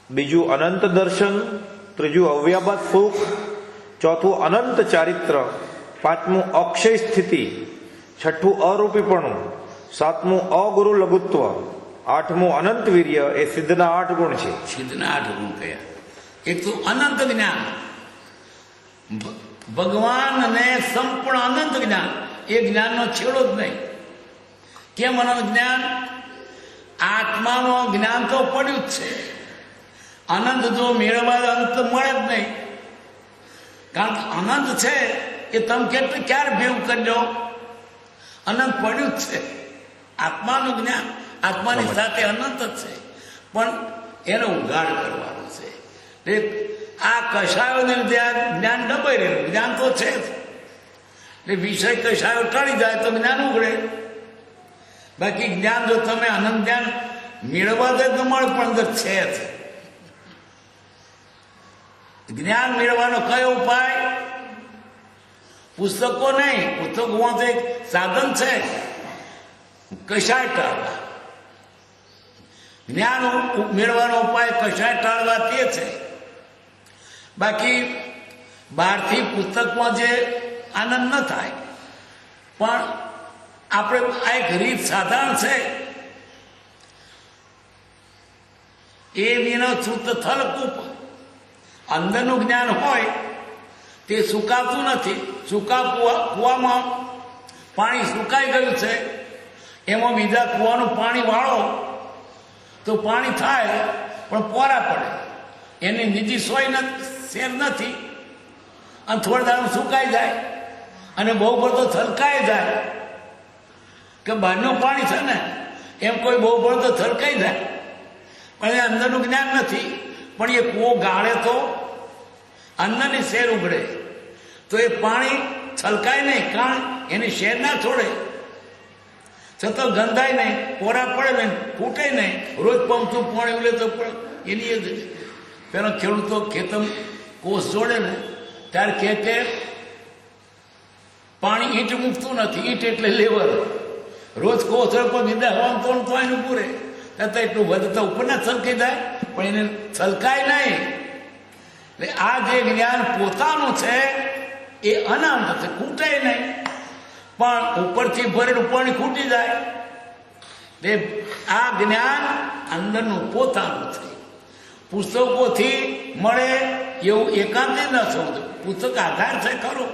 બીજું અનંત દર્શન, ત્રીજું અવ્યાબાદ સુખ, ચોથું અનંત ચારિત્ર, પાંચમું અક્ષય સ્થિતિ, છઠ્ઠું અરૂપીપણું, સાતમું અગુરુ લઘુત્વ, આઠમું અનંત વીર્ય. એ સિદ્ધના 8 ગુણ છે. સિદ્ધના 8 ગુણ કયા? એક તો અનંત જ્ઞાન, ભગવાનને સંપૂર્ણ અનંત જ્ઞાન. એ જ્ઞાનનો છેડો જ નહીં. કેમ અનંત જ્ઞાન? આત્માનું જ્ઞાન તો પડ્યું જ છે. અનંત જો મેળવવા અંત મળે જ નહીં. કારણ કે અનંત છે એ તમે ક્યારે ભેગું કરી લો? અનંત પડ્યું જ છે. આત્માનું જ્ઞાન આત્માની સાથે અનંત જ છે, પણ એનો ઉગાડ કરવાનો છે. આ કષાયોને લીધે આ જ્ઞાન ડબાઈ રહેલું. જ્ઞાન તો છે જ, એટલે વિષય કષાયો ટળી જાય તો જ્ઞાન ઉઘડે. બાકી જ્ઞાન જો તમે અનંત જ્ઞાન મેળવવા દે તો મળે, પણ અંદર છે જ. જ્ઞાન મેળવવાનો કયો ઉપાય? પુસ્તકો નહીં, પુસ્તકો વાંચે એક સાધન છે કશાય ટાળવા. જ્ઞાન મેળવવાનો ઉપાય કશાય ટાળવા તે છે. બાકી બહારથી પુસ્તકમાં જે આનંદ ન થાય, પણ આપણે આ એક રીત સાધારણ છે. એ વિનો શુદ્ધ થલકૂપ. અંદરનું જ્ઞાન હોય તે સુકાતું નથી. સૂકા કૂવામાં પાણી સુકાઈ ગયું છે, એમાં બીજા કૂવાનું પાણી વાળો તો પાણી થાય પણ પોરા પડે. એની નીચી સોય શેર નથી, અને થોડા દાડું સુકાઈ જાય અને બહુ બધો થલકાઈ જાય. કે બહારનું પાણી છે ને એમ કોઈ બહુ બધો થલકાઈ જાય, પણ એ અંદરનું જ્ઞાન નથી. પણ એ કૂવો ગાળે તો અંદરની શેર ઉગડે, તો એ પાણી છલકાય નહીં, કારણ એની શેર ના છોડે. છતાં ગંધાય નહીં, કોરા પડે નહીં, ફૂટે નહીં. રોજ પંપનું પાણી ઉલે તો એની જ. પેલા ખેડૂતો ખેતમ કોષ જોડે ને ત્યારે કે પાણી ઈંટ મૂકતું નથી. ઈંટ એટલે લેવર. રોજ કોષ પર વિદા હવાનું તો એનું પૂરે છતાં એટલું વધતા ઉપર ના છલકાઈ જાય, પણ એને છલકાય નહીં. એટલે આ જે જ્ઞાન પોતાનું છે એ અનંત છે, ખૂટાય નહીં. પણ ઉપરથી ભરેલું પાણી ખૂટી જાય. આ જ્ઞાન અંદરનું પોતાનું છે. પુસ્તકોથી મળે એવું એકાંતે ન સમજો. પુસ્તક આધાર છે ખરો.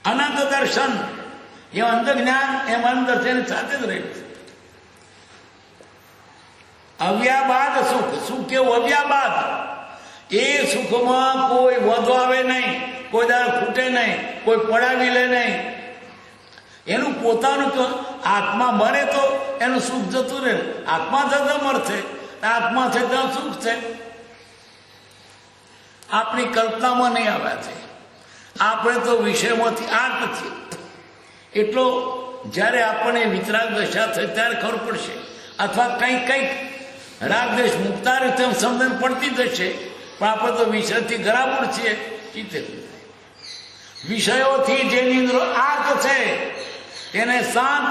અનંત દર્શન એ અંદર જ્ઞાન એમ અંદર છે, સાથે જ રહ્યું છે. અવ્યાબાદ સુખ. સુખ કેવું? અવ્યાબાદ. એ સુખમાં કોઈ વધો આવે નહીં, કોઈ દાળ ખૂટે નહીં, કોઈ પડાવી લે નહીં. એનું પોતાનું આત્મા મરે તો એનું સુખ જતું રહે. આત્મા જતા મળશે, આત્મા છે ત્યાં સુખ છે. આપણી કલ્પનામાં નહીં આવ્યા છે. આપણે તો વિષયમાંથી આ નથી. એટલો જ્યારે આપણને વિતરાગ દશા થાય ત્યારે ખબર પડશે, અથવા કંઈક રાગદેશ મુક્તા રીતે સમજણ પડતી જશે. પણ આપણે તો વિષયથી ગરાબડ છીએ. ચિત્તે વિષયોથી જેની અંદર આગ છે તેને શાંત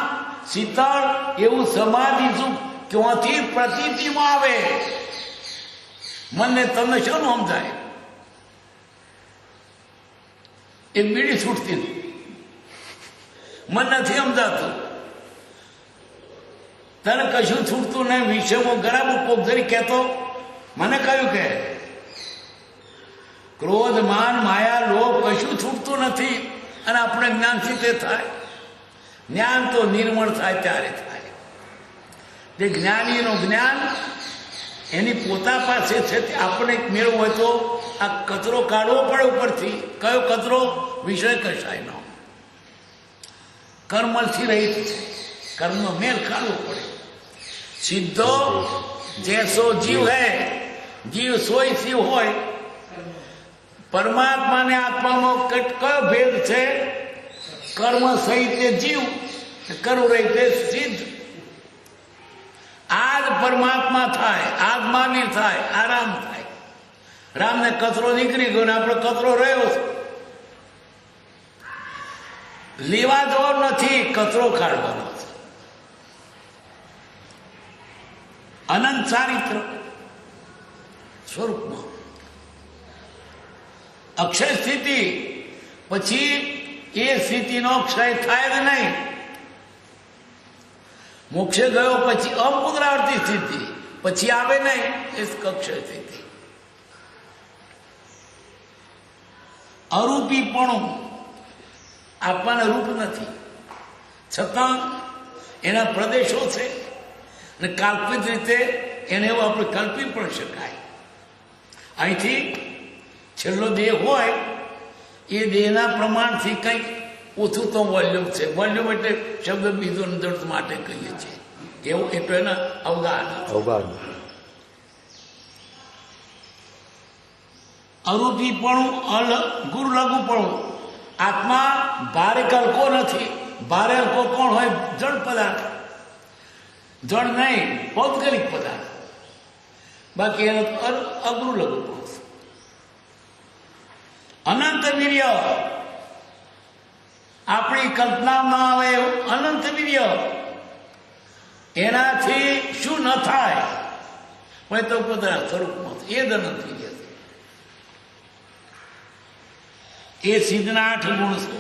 શીતળ એવું સમાધિ સુખ ક્યાંથી પ્રતીતિમાં આવે? મનને તમને શું સમજાય? એ બીડી છૂટતી મન નથી સમજાતું. તને કશું છૂટતું નહીં. વિષયમાં ગરાબડ કોક ધરી કહેતો મને કહ્યું કે ક્રોધ માન માયા લોભ કશું છૂટતું નથી. અને આપણે જ્ઞાનથી તે થાય. જ્ઞાન તો નિર્મળ થાય ત્યારે થાય. જે જ્ઞાનીનું જ્ઞાન એની પોતા પાસે છે. તે આપણે મેળવવું હોય તો આ કચરો કાઢવો પડે ઉપરથી. કયો કચરો? વિષય કશાયનો. કર્મથી રહિત છે. કર્મનો મેલ કાઢવો પડે. સીધો જૈસો જીવ હૈ, જીવ સોય શિવ હોય. પરમાત્મા ને આત્માનો કયો ભેદ છે? કર્મ સહિત જીવ, કર્મ રહિત સિદ્ધ. આજ પરમાત્મા થાય, આજ મહાવીર થાય, આરામ થાય. રામને કચરો નીકળી ગયો ને આપણો કચરો રહ્યો છે. લેવા જવો નથી, કચરો કાઢવાનો છે. અનંત ચારિત્ર સ્વરૂપમાં અક્ષય સ્થિતિ. પછી એ સ્થિતિનો ક્ષય થાય જ નહીં. મોક્ષે ગયો પછી અપુનરાવર્તિત સ્થિતિ પછી આવે નહીં. એ અક્ષય સ્થિતિ. અરૂપીપણું. આત્માને રૂપ નથી, છતાં એના પ્રદેશો છે. અને કાલ્પનિક રીતે એને એવું આપણે કલ્પી પણ શકાય. અહીંથી છેલ્લો દેહ હોય એ દેહના પ્રમાણથી કંઈક ઓછું તો વોલ્યુમ છે. વોલ્યુમ એટલે શબ્દ બીજો દર્દ માટે કહીએ છીએ. એવું એટલું એના અવગાહન. અરુચિપણું ગુરુ લઘુપણું. આત્મા ભારે હલકો નથી. ભારે હલકો કોણ હોય? જળ પદાર્થ. જળ નહીં, પૌદ્ગલિક પદાર્થ. બાકી એનો અગુરુ લઘુપણું. અનંત વીર્ય, આપણી કલ્પનામાં આવે અનંત વીર્ય, એનાથી શું ન થાય? પણ તો પદાર્થ સ્વરૂપમાં એ જ અનંત વીર્ય છે. એ સિદ્ધના 8 ગુણ છે.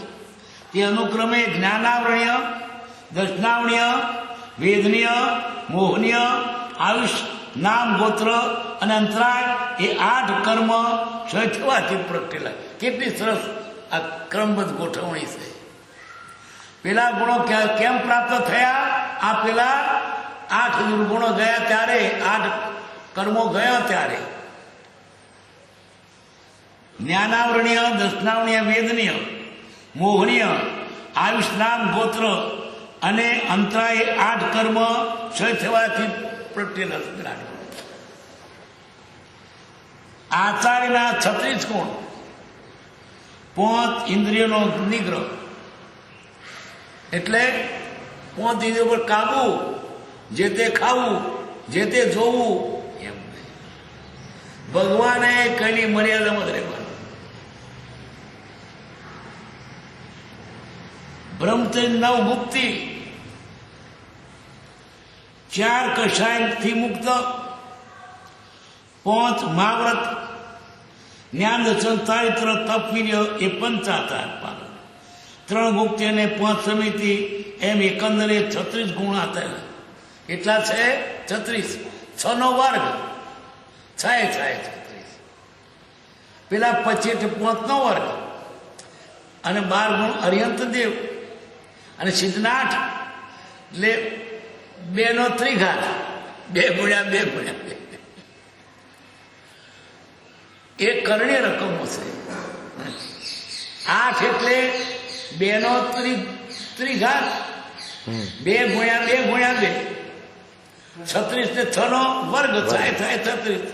તે અનુક્રમે જ્ઞાનાવરણ્ય, દર્શનાવર્ણ્ય, વેદનીય, મોહનીય, આયુષ, નામ, ગોત્ર અને અંતરાય એ 8 કર્મ ક્ષય થવાથી પ્રગટેલા. કેટલી સરસ આ ક્રમબદ્ધ ગોઠવણી છે. પેલા ગુણો કેમ પ્રાપ્ત થયા? આ પેલા 8 દુર્ગુણો ગયા ત્યારે, 8 કર્મો ગયા ત્યારે. જ્ઞાનાવરણીય, દર્શનાવર્ણીય, વેદનીય, મોહનીય, આયુષ, નામ, ગોત્ર અને અંતરાય 8 કર્મ ક્ષય થવાથી પ્રગટેલા. આચાર્યના 36 ગુણ. 5 ઇન્દ્રિયોનો નિગ્રહ, એટલે 5 ઇન્દ્રિયો પર કાબુ, જે તે ખાવું, જે તે જોવું. એમ ભગવાને કઈની મર્યાદામાં જ રહેવાનું. બ્રહ્મચર્ય 9 મુક્તિ, 4 કષાયથી મુક્ત, 5 મહાવ્રત, જ્ઞાન, દર્શન, ચારિત્ર, તપ, વીર્ય એ પંચાચાર પાલન, 3 મુક્તિ અને 5 સમિતિ, એમ એકંદરે 36 ગુણ હતા. કેટલા છે? 36. 6 નો વર્ગ, 36. પેલા 25 5 નો વર્ગ અને 12 ગુણ અર્યંત દેવ અને સિદ્ધના 8 એટલે 2 નો ત્રિઘાત, 2 ગુણ્યા 2 ગુણ્યા 2. એ કરણી રકમો છે. 8 એટલે 2 નો ત્રિઘાત, 2 ગુણ્યા 2 ગુણ્યા 2, 36 ને 6 નો વર્ગ થાય 36.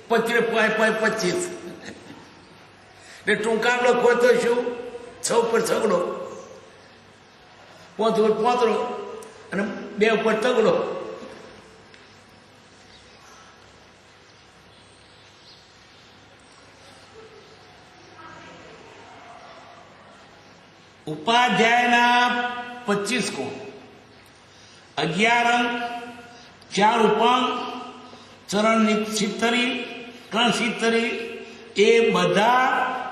25 એટલે ટૂંકાડો કોઈ તો શું? 6 ઉપર છગડો, 5 ઉપર પોતરો અને 2 ઉપર તગડો. ઉપાધ્યાયના 25 ગુણ. 11 અંક, 4 ઉપાંગ, ચરણ સિત્તરી, કણ સિત્તરી, એ બધા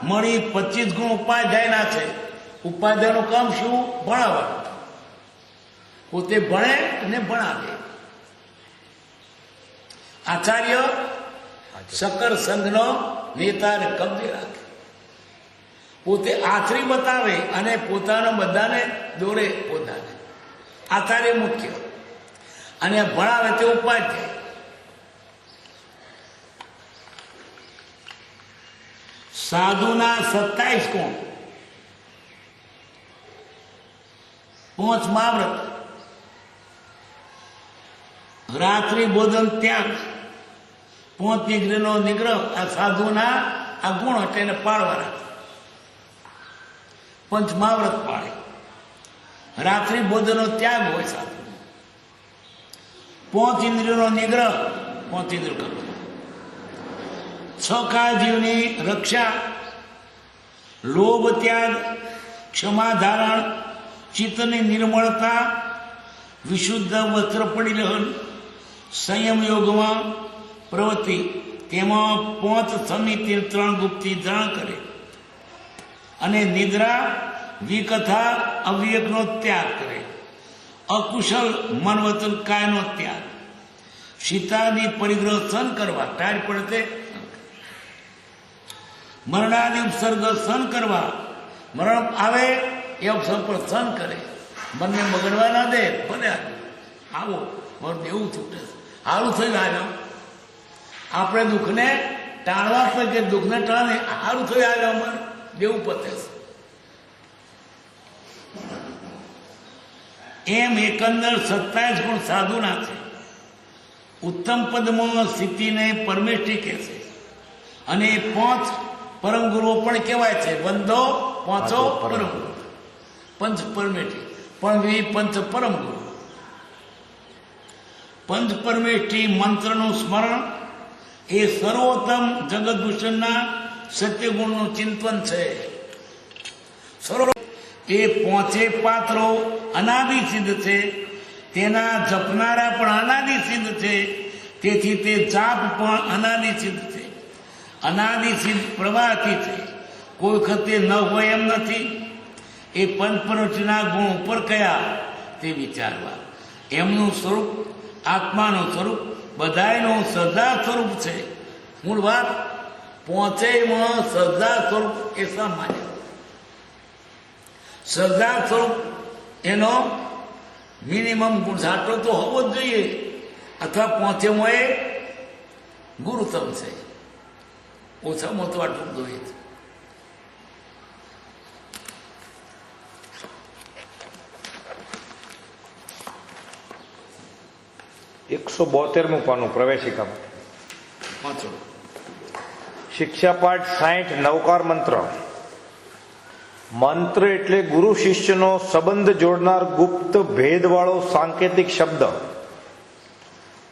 મળી 25 ગુણ ઉપાધ્યાયના છે. ઉપાધ્યાયનું કામ શું? ભણાવવાનું. પોતે ભણે અને ભણાવે. આચાર્ય સકર સંઘનો નેતાને કબજે રાખે. પોતે આચરી બતાવે અને પોતાના બધાને દોરે. પોતાને આચાર્ય મુખ્ય અને ભણાવે તે ઉપાધ્યાય. સાધુના 27 ગુણ. 5 મહાવ્રત, રાત્રિ ભોજન ત્યાગ, 5 ઇન્દ્રિયનો નિગ્રહ. આ સાધુના આ ગુણ એટલે એને પાળવાના. 5 મહાવ્રત પાળે, રાત્રિ ભોજનનો ત્યાગ હોય સાધુ. 5 ઇન્દ્રિયોનો નિગ્રહ, 5 ઇન્દ્રિયો કરવો. 6 કાળજીવની રક્ષા, લોભ ત્યાગ, ક્ષમા ધારણ, ચિત્તની નિર્મળતા, વિશુદ્ધ વસ્ત્ર પરિવહન, સંયમ યોગમાં પ્રવૃત્તિ, તેમાં 5 સમિતિ, 3 ગુપ્તિ ધારણ કરે અને નિદ્રા, વિકથા, અવિવેકનો ત્યાગ કરે. અકુશલ મનવચન કાયનો ત્યાગ, સીતાની પરિગ્રહ સહન કરવા, ટાળ પડતે મરણાદિ ઉપસર્ગ સહન કરવા. મરણ આવે એ અવસર પર સહન કરે, મનને બગડવા ના દે. ભલે આવો મારું દેવું છૂટે, સારું થયું આવ્યો. આપણે દુઃખને ટાળવા પડે કે દુઃખને ટાળે, સારું થયું આવ્યો અમારે દેવું પતે. એમ એકંદર 27 ગુણ સાધુના છે. ઉત્તમ પદમાં સ્થિતિને પરમેષ્ઠી કહે છે અને 5 પરમ ગુરુઓ પણ કહેવાય છે. વંદો પાંચો પરમ ગુરુ, પંચ પરમેષ્ઠી પણ વી પંચ પરમ ગુરુ. પંચ પરમેષ્ઠી મંત્રનું સ્મરણ એ સર્વોત્તમ જગતભૂષણના સત્યગુણનું ચિંતન છે. એ પોંચે પાત્રો અનાદિ સિદ્ધ છે, તેના જપનારા પણ અનાદિ સિદ્ધ છે, તેથી તે જાપ પણ અનાદિ સિદ્ધ છે. અનાદિ સિદ્ધ પ્રવાહથી છે, કોઈ વખતે ન હોય એમ નથી. એ પંચપરોક્ષના ગુણ ઉપર કયા તે વિચારવા. એમનું સ્વરૂપ આત્માનું સ્વરૂપ બધાયનું સદા સ્વરૂપ છે. મૂળ વાત પહોંચેમાં સદા સ્વરૂપ એ સામાન્ય સદા સ્વરૂપ એનો મિનિમમ ગુણ આટલો તો હોવો જ જોઈએ, અથવા પહોંચેમાં એ ગુરુતમ છે, ઓછામાં તો આટલું જોઈએ છે. 172મું પાનું પ્રવેશિકામાં. વાંચો. શિક્ષાપાઠ 60 નવકાર મંત્ર. મંત્ર એટલે ગુરુ શિષ્યનો સંબંધ જોડનાર ગુપ્ત ભેદવાળો સાંકેતિક શબ્દ.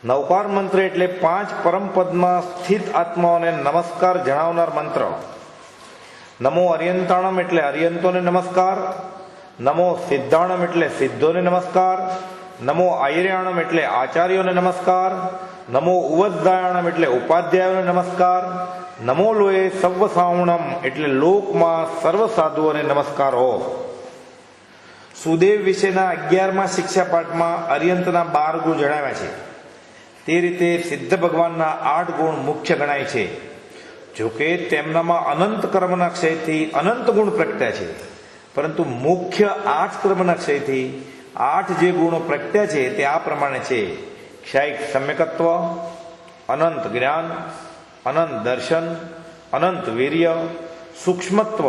નવકાર મંત્ર એટલે 5 પરમપદમાં સ્થિત આત્માઓને નમસ્કાર જણાવનાર મંત્ર. નમો અર્યંતાણમ એટલે અર્યંતોને નમસ્કાર. નમો સિદ્ધાણમ એટલે સિદ્ધોને નમસ્કાર. નમો આયર્યાણમ એટલે આચાર્યોને નમસ્કાર. નમો ઉવદ્દાયણમ એટલે ઉપાધ્યાયોને નમસ્કાર. નમો લોએ સર્વસાવણમ એટલે લોકમાં સર્વ સાધુઓને નમસ્કાર હો. સુદેવ વિશેના 11મા શિક્ષાપાઠમાં અર્યંતના 12 ગુણ જણાવ્યા છે. તે રીતે સિદ્ધ ભગવાનના 8 ગુણ મુખ્ય ગણાય છે. જોકે તેમનામાં અનંત કર્મના ક્ષયથી અનંત ગુણ પ્રગટ્યા છે, પરંતુ મુખ્ય 8 કર્મના ક્ષયથી 8 જે ગુણો પ્રગટ્યા છે તે આ પ્રમાણે છે: ક્ષયિક સમ્યકત્વ, અનંત જ્ઞાન, અનંત દર્શન, અનંત વીર્ય, સૂક્ષ્મત્વ,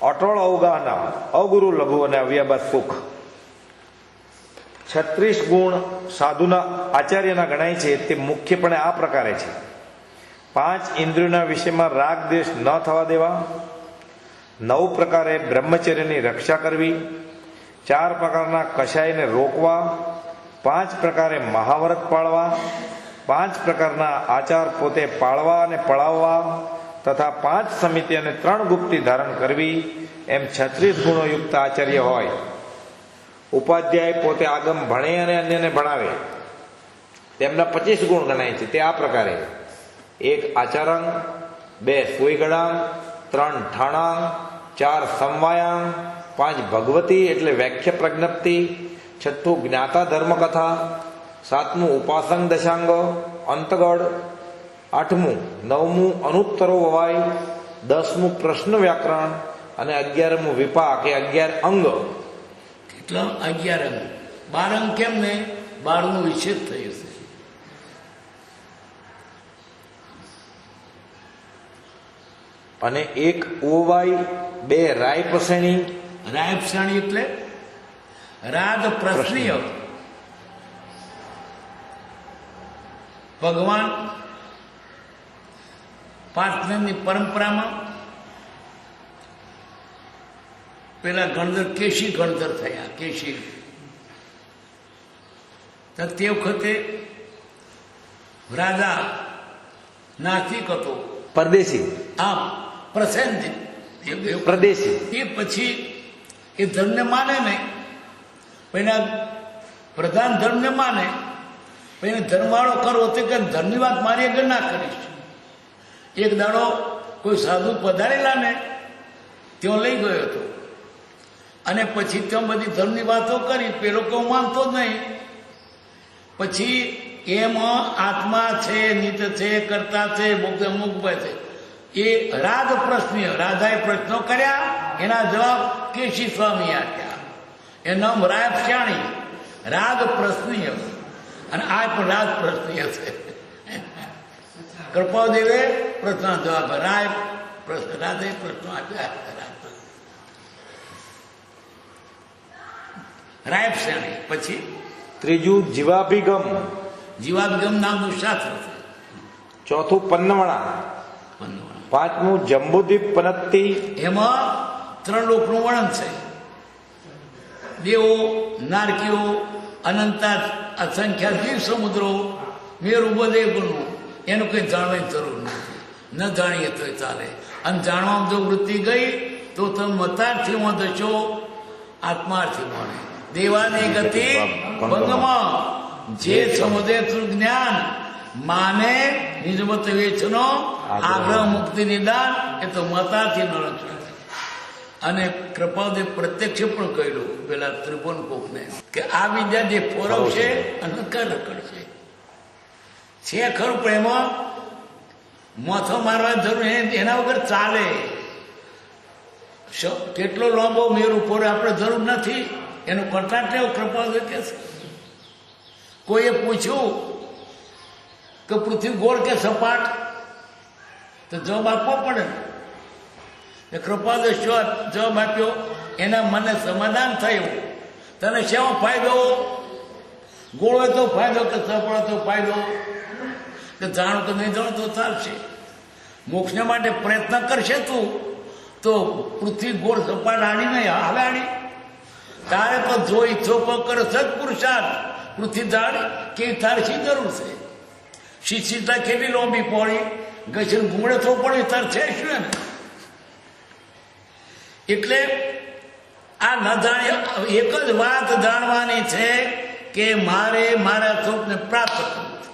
અટળ અવગાહન, અગુરુ લઘુ અને અવ્યાબત સુખ. 36 ગુણ સાધુના આચાર્યના ગણાય છે. તે મુખ્યપણે આ પ્રકારે છે: 5 ઇન્દ્રિયોના વિષયમાં રાગ દ્વેષ ન થવા દેવા, 9 પ્રકારે બ્રહ્મચર્યની રક્ષા કરવી, 4 પ્રકારના કષાયને રોકવા, 5 પ્રકારે મહાવ્રત પાળવા, 5 પ્રકારના આચાર પોતે પાળવા અને પળાવવા, તથા 5 સમિતિ અને 3 ગુપ્તી ધારણ કરવી, એમ 36 ગુણો યુક્ત આચાર્ય હોય. ઉપાધ્યાય પોતે આગમ ભણે અને અન્યને ભણાવે. તેમના 25 ગુણ ગણાય છે. તે આ પ્રકારે: 1 આચારાંગ, 2 સુઈગળાંગ, 3 ઠાણાંગ, 4 સમવાયાંગ, 5 ભગવતી એટલે વ્યાખ્યા પ્રજ્ઞપ્તિ, 6 જ્ઞાતા ધર્મકથા, 7 ઉપાસંગ દશાંગ અંતગળ, 8 9 અનુત્તરો વવાય, 10 પ્રશ્ન વ્યાકરણ અને 11 વિપાક એ 11 અંગ. કેટલા? 11 અંગ. 12 અંગ કેમ ને? 12નું વિચ્છેદ થયું છે. અને 1 ઓવાઈ, 2 રાય પસેણી. રાય પસેણી એટલે રાગ પ્રશ્નીય. ભગવાન પાર્થની પરંપરામાં પેલા ગણધર કેશી ગણધર થયા. કેશી તે વખતે રાજા નાસિક હતો, પરદેશી. આમ પ્રસેનજીત પ્રદેશી. એ પછી એ ધર્મને માને નહીં, પેલા પ્રધાન ધર્મને માને, એને ધર્માળો કરવો તે કે ધર્મની વાત મારી આગળ ના કરીશ. એક દાડો કોઈ સાધુ પધારેલા ને ત્યાં લઈ ગયો હતો, અને પછી ત્યાં બધી ધર્મની વાતો કરી. પેલો કે હું માનતો જ નહીં. પછી એમાં આત્મા છે, નિત છે, કર્તા છે, મુક્ત છે. એ રાગ પ્રશ્ન, રાધાએ પ્રશ્નો કર્યા, એના જવાબ કેશી સ્વામી આપ્યા. એ નામ રાય શ્યાણી, રાગ પ્રશ્નીય. અને આ પણ રાગ પ્રશ્નીય છે. કૃપાદેવે પ્રશ્ન જવાબ, રાય પ્રશ્ન, રાધે પ્રશ્નો આપ્યા. રાય શ્યાણી. પછી 3 જીવાભિગમ. જીવાભિગમ નામનું શાસ્ત્ર છે. 4 પન્નવણા. પન્નવણા પાંચમું જંબુદ્વીપ પનત્તિ. એમાં 3 લોકનું વર્ણન છે. દેવો, નારકીઓ, અનંતા અસંખ્યા જીવ સમુદ્રો, મેરુ બધે ગુણનું. એનું કંઈ જાણવાની જરૂર નથી, ન જાણીએ તો ચાલે. અને જાણવામાં જો વૃત્તિ ગઈ તો તમે મતાર્થીમાં દશો, આત્માર્થીમાં. દેવાની ગતિ ભંગમાં જે સમુદે જ્ઞાન માને નિર્મત વેચનો આગ્રહ મુક્તિ નિદાન, એ તો મતાર્થી નો લક્ષણ છે. અને કૃપાદેવ પ્રત્યક્ષ પણ કહ્યું પેલા ત્રિભુવન કોકને કે આ વિદ્યા જે ફોરવશે અને રખડશે છે ખરું, પણ એમાં માથો મારવા જરૂર એના વગર ચાલે. કેટલો લાંબો મેરુ ફોરે આપણે જરૂર નથી, એનું કોન્ટ્રાક્ટ લેવો. કૃપાદેવ કે છે કોઈએ પૂછ્યું કે પૃથ્વી ગોળ કે સપાટ, તો જવાબ આપવો પડે ને. કૃપાદેવ શું જવાબ આપ્યો? એના મને સમાધાન થયું. તને શેનો ફાયદો? ગોળ હોય તો ફાયદો કે સફળ હોય તો ફાયદો? કે જાણો કે નહીં જાણો તો ચાલશે. મોક્ષને માટે પ્રયત્ન કરશે તું તો પૃથ્વી ગોળ સપાટ આડી નહીં આવે આડી. તારે તો જો ઈચ્છો કરે સત્પુરુષાર્થ પૃથ્વી ધાડ કે તારે શી જરૂર છે? શિક્ષિતા કેટલી લોબી પડી ગઈ ઘૂમડે તો પડે તાર છે શું ને? એટલે આ ન જાણી એક જ વાત જાણવાની છે કે મારે મારા સ્વરૂપને પ્રાપ્ત કરવું છે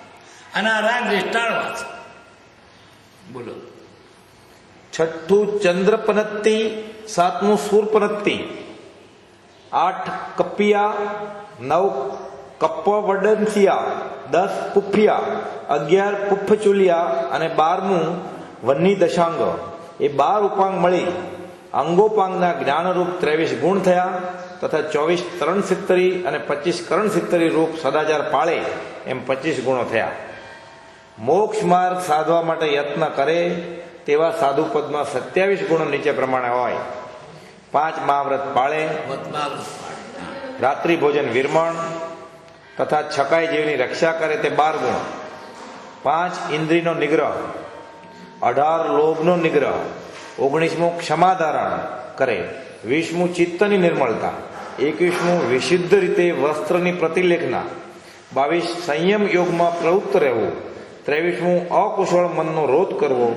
અને આ રાગ ટાળવા છે. બોલો. છઠ્ઠું ચંદ્રપનત્તિ. સાતમું સૂરપનત્તિ. 8 કપિયા. 9 કપ્પવડંસિયા. 10 પુફિયા. 11 પુફચુલિયા. અને 12મું વન્ની દશાંગ. એ 12 ઉપાંગ મળી અંગોપાંગના જ્ઞાનરૂપ 23 ગુણ થયા તથા 24 તરણ સિત્તરી અને 25 કરણ સિત્તરી રૂપ સદાચાર પાળે એમ 25 ગુણો થયા. મોક્ષ માર્ગ સાધવા માટે યત્ન કરે તેવા સાધુ પદમાં 27 ગુણો નીચે પ્રમાણે હોય. 5 મહાવ્રત પાળે, રાત્રિ ભોજન વિરમણ તથા છકાઈ જેવીની રક્ષા કરે તે 12 ગુણ. 5 ઇન્દ્રિયનો નિગ્રહ, 18 લોભનો નિગ્રહ, 19મું ક્ષમાધારણ કરે, 20મું ચિત્તની નિર્મળતા, 21મું વિશુદ્ધ રીતે વસ્ત્રની પ્રતિલેખના, 22 સંયમ યોગમાં પ્રવૃત્ત રહેવું, 23મું અકુશળ મનનો રોધ કરવો,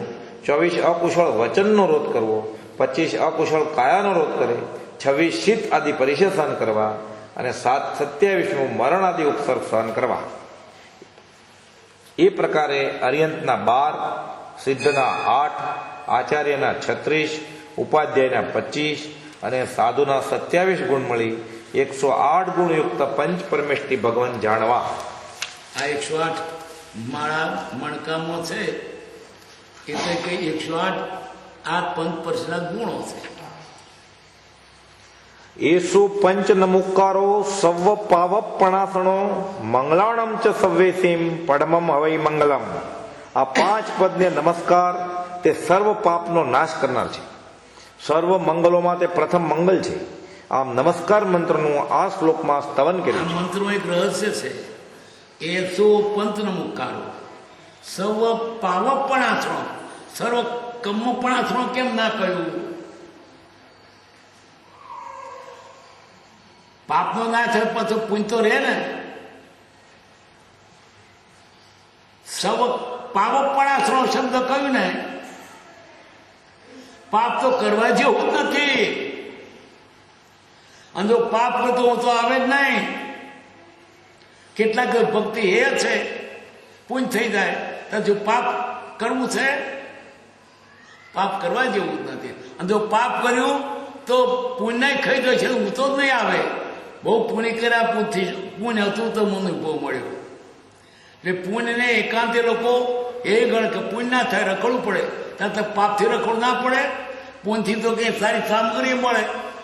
24 અકુશળ વચનનો રોધ કરવો, 25 અકુશળ કાયાનો રોધ કરે, 26 શીત આદિ પરિષદ સહન કરવા અને 27મું મરણ આદિ ઉપસર્ગ સહન કરવા. એ પ્રકારે અરિયંતના 12, સિદ્ધના 8, આચાર્યના 36, ઉપાધ્યાયના 25 અને સાધુના 27 ગુણ મળી 108 ગુણયુક્ત પંચ પરમેષ્ઠી ભગવાન જાણવા. આ 108 માળા મણકામો છે એટલે કે 108 આ પંચ પરસના ગુણો છે. એસુ પંચ નમુકારો સવ પાવપણાસણો મંગલાણમ ચ સવ્વેસીમ પડમમ હવૈ મંગલમ. આ 5 પદને નમસ્કાર તે સર્વ પાપનો નાશ કરનાર છે. સર્વ મંગલોમાં તે પ્રથમ મંગલ છે. આમ નમસ્કાર મંત્રનું આ શ્લોકમાં સ્તવન કર્યું છે. મંત્રમાં એક રહસ્ય છે. એસો પંચ નમુકારો સર્વ પાવપણાસણો, સર્વ કમ્મપણાસણો કેમ ના કહ્યું? પાપનો ના થાય પછી પુણ્ય તો રહે ને. સર્વ પાવપણાસણો શબ્દ કહ્યું ને, પાપ તો કરવા જેવું નથી. અને જો પાપ કરતો હું તો આવે જ નહીં. કેટલાક ભક્તિ એ છે પુણ્ય થઈ જાય તો જો પાપ કરવું છે, પાપ કરવા જેવું જ નથી. અને જો પાપ કર્યું તો પુણ્ય ખાઈ જશે, હું તો જ નહીં આવે. બહુ પુણ્ય કર્યા પુણ્ય હતું તો મને બહુ મળ્યું. એટલે પુણ્યને એકાંતે લોકો એ ગણ કે પુણ્ય ના થાય, રખડવું પડે. ત્યાં તો પાપથી રખડવું ના પડે. પુણ્યથી તો કંઈ સારી સામગ્રી મળે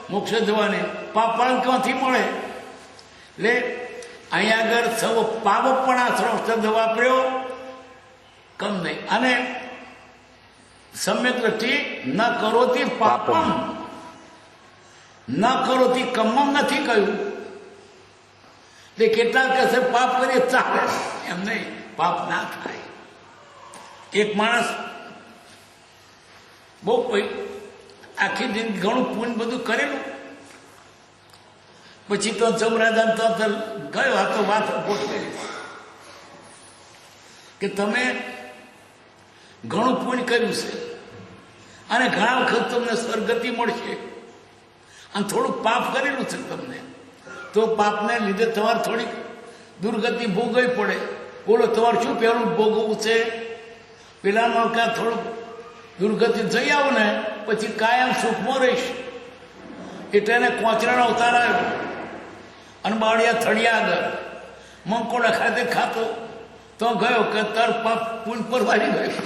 મોક્ષ જવાની, પાપ પાલન ક્યાંથી મળે? એટલે અહીંયા આગળ સૌ પાવપણા શબ્દ વાપર્યો કમ નહીં. અને સમ્યક દ્રષ્ટિ ન કરોતી પાપમ, ન કરોતી કમ્મમ નથી કહ્યું. તે કેટલાક કહેશે પાપ કરીએ ચાલે, એમ નહીં, પાપ ના થાય. એક માણસ બહુ આખી જિંદગી ઘણું પુણ્ય બધું કરેલું, પછી તો જમરાજાને તો ગયો આ તો વાત ગોઠવેલી કે તમે ઘણું પુણ્ય કર્યું છે અને ઘણા વખત તમને સ્વર્ગતિ મળશે, અને થોડુંક પાપ કરેલું છે તમને, તો પાપને લીધે તમારે થોડીક દુર્ગતિ ભોગવવી પડે. બોલો તમારે શું પહેલું ભોગવવું છે? પેલામાં કાં થોડુંક દુર્ગતિ જઈ આવું ને પછી કાયમ સુખમાં રહીશ. એટલે એને કોચરાનો અવતાર આવ્યો અને બાળિયા થળિયા આગળ મંકોડા ખાતે ખાતો તો ગયો કે તર પાપ પુણ્ય પર વાળી ગયો.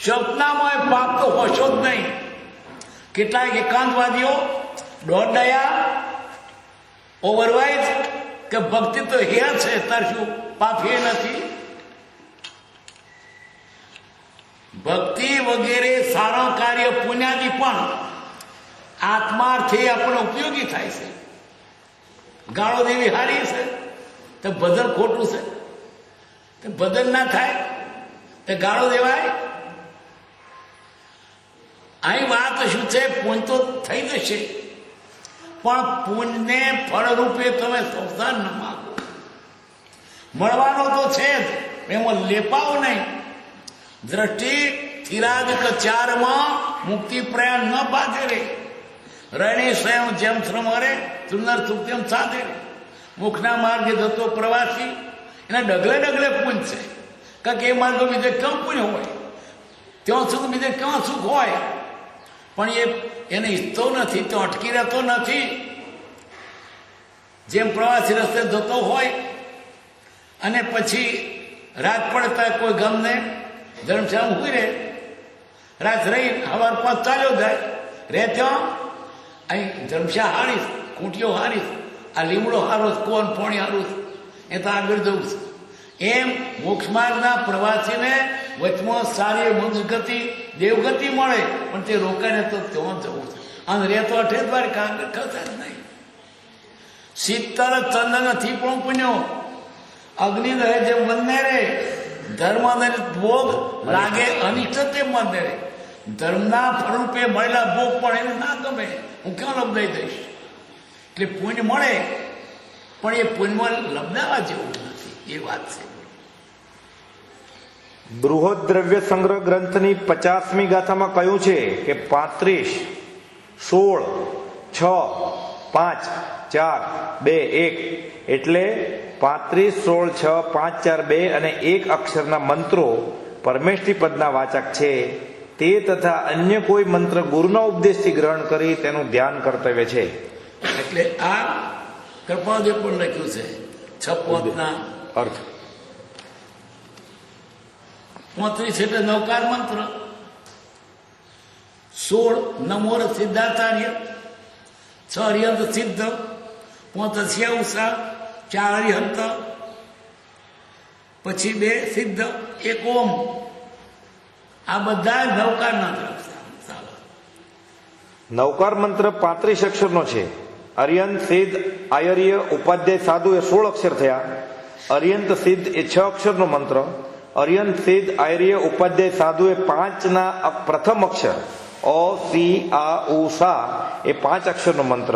સપનામાં પાપ તો હોશો જ નહીં. કેટલાક એકાંતવાદીઓ દોડયા ઓવરવાઇઝ કે ભક્તિ તો હે છે, તાર શું પાપ હે નથી? ભક્તિ વગેરે સારા કાર્ય પુણ્યાદિ પણ આત્માર્થે આપણને ઉપયોગી થાય છે. ગાળો દેવી હારી છે તો ભજન ખોટું છે, તો ભજન ના થાય તો ગાળો દેવાય? અહીં વાત શું છે? પુણ્ય તો થઈ જશે, પણ પુણ્યને ફળરૂપે તમે સંસાર ન માગો. મળવાનો તો છે જ, એમાં લેપાઓ નહીં. દ્રષ્ટિ સ્થિરાદિક ચારમાં મુક્તિ પ્રયાણ ન બાંધે રે. રણી સ્વયં જેમ શ્રમ હરે સુંદર સુખ તેમ સાધે રે. મુખના માર્ગે જતો પ્રવાસી એના ડગલે ડગલે પુણ્ય છે, કારણ કે એ માર્ગો બીજે ક્યાં પુણ્ય હોય, ત્યાં સુખ બીજે ક્યાં સુખ હોય, પણ એને ઈચ્છતો નથી, તો અટકી રહેતો નથી. જેમ પ્રવાસી રસ્તે જતો હોય અને પછી રાત પડતા કોઈ ગમને ધર્મશાળા હુઈ રહે, રાત રહી સવાર 5 ચાલ્યો જાય, રે ત્યાં અહીં ધર્મશાળા હારીશ, ખૂંટીઓ હારીશ, આ લીમડો હારો, કોણ પોણી હારું, એ તો આગળ જવું છે. એમ મોક્ષમાર્ગના પ્રવાસીને વચમાં સારી મોક્ષગતિ દેવગતિ મળે, પણ તે રોકાઈને તો ત્યાં જવું છે. અને રે તો અઠે દ્વારા કાંગર ખસે જ નહીં. શીતળ ચંદન નથી પણ પુણ્યો, અગ્નિ રહે જેમ બંને રે. ધર્મ અને ભોગ લાગે અનિષ્ટ તે બંને રે. ધર્મના ફળરૂપે મળેલા ભોગ પણ એને ના ગમે, હું ક્યાં લબદાઈ દઈશ? એટલે પુણ્ય મળે, પણ એ પુણ્યમાં લબદાવા જેવું નથી, એ વાત છે. બૃહદ દ્રવ્ય સંગ્રહ ગ્રંથની 50મી ગાથામાં કહ્યું છે કે 35, 16, 6, 5, 4, 2, 1 એટલે 35, 16, 6, 5, 4, 2 અને 1 અક્ષરના મંત્રો પરમેષ્ઠી પદના વાચક છે. તે તથા અન્ય કોઈ મંત્ર ગુરુના ઉપદેશથી ગ્રહણ કરી તેનું ધ્યાન કર્તવ્ય છે. એટલે આ કૃપાદેવ પણ લખ્યું છે 6 અર્થ 35 એટલે નવકાર મંત્ર, 16 નમોર સિદ્ધાચાર્ય, 6 અરિહંત સિદ્ધ, 85 ઉષા, 4 અરિહંત, પછી 2 સિદ્ધ, 1 ઓમ. આ બધા નવકારના ચાલો. નવકાર મંત્ર 35 અક્ષરનો છે. અરિયંત સિદ્ધ આયર્ય ઉપાધ્યાય સાધુ એ 16 અક્ષર થયા. અરિયંત સિદ્ધ એ 6 અક્ષરનો મંત્ર. અરિયંત સિદ્ધ આયર્ય ઉપાધ્યાય સાધુ એ 5ના પ્રથમ અક્ષર અ સી આ ઉ સા એ 5 અક્ષરનો મંત્ર,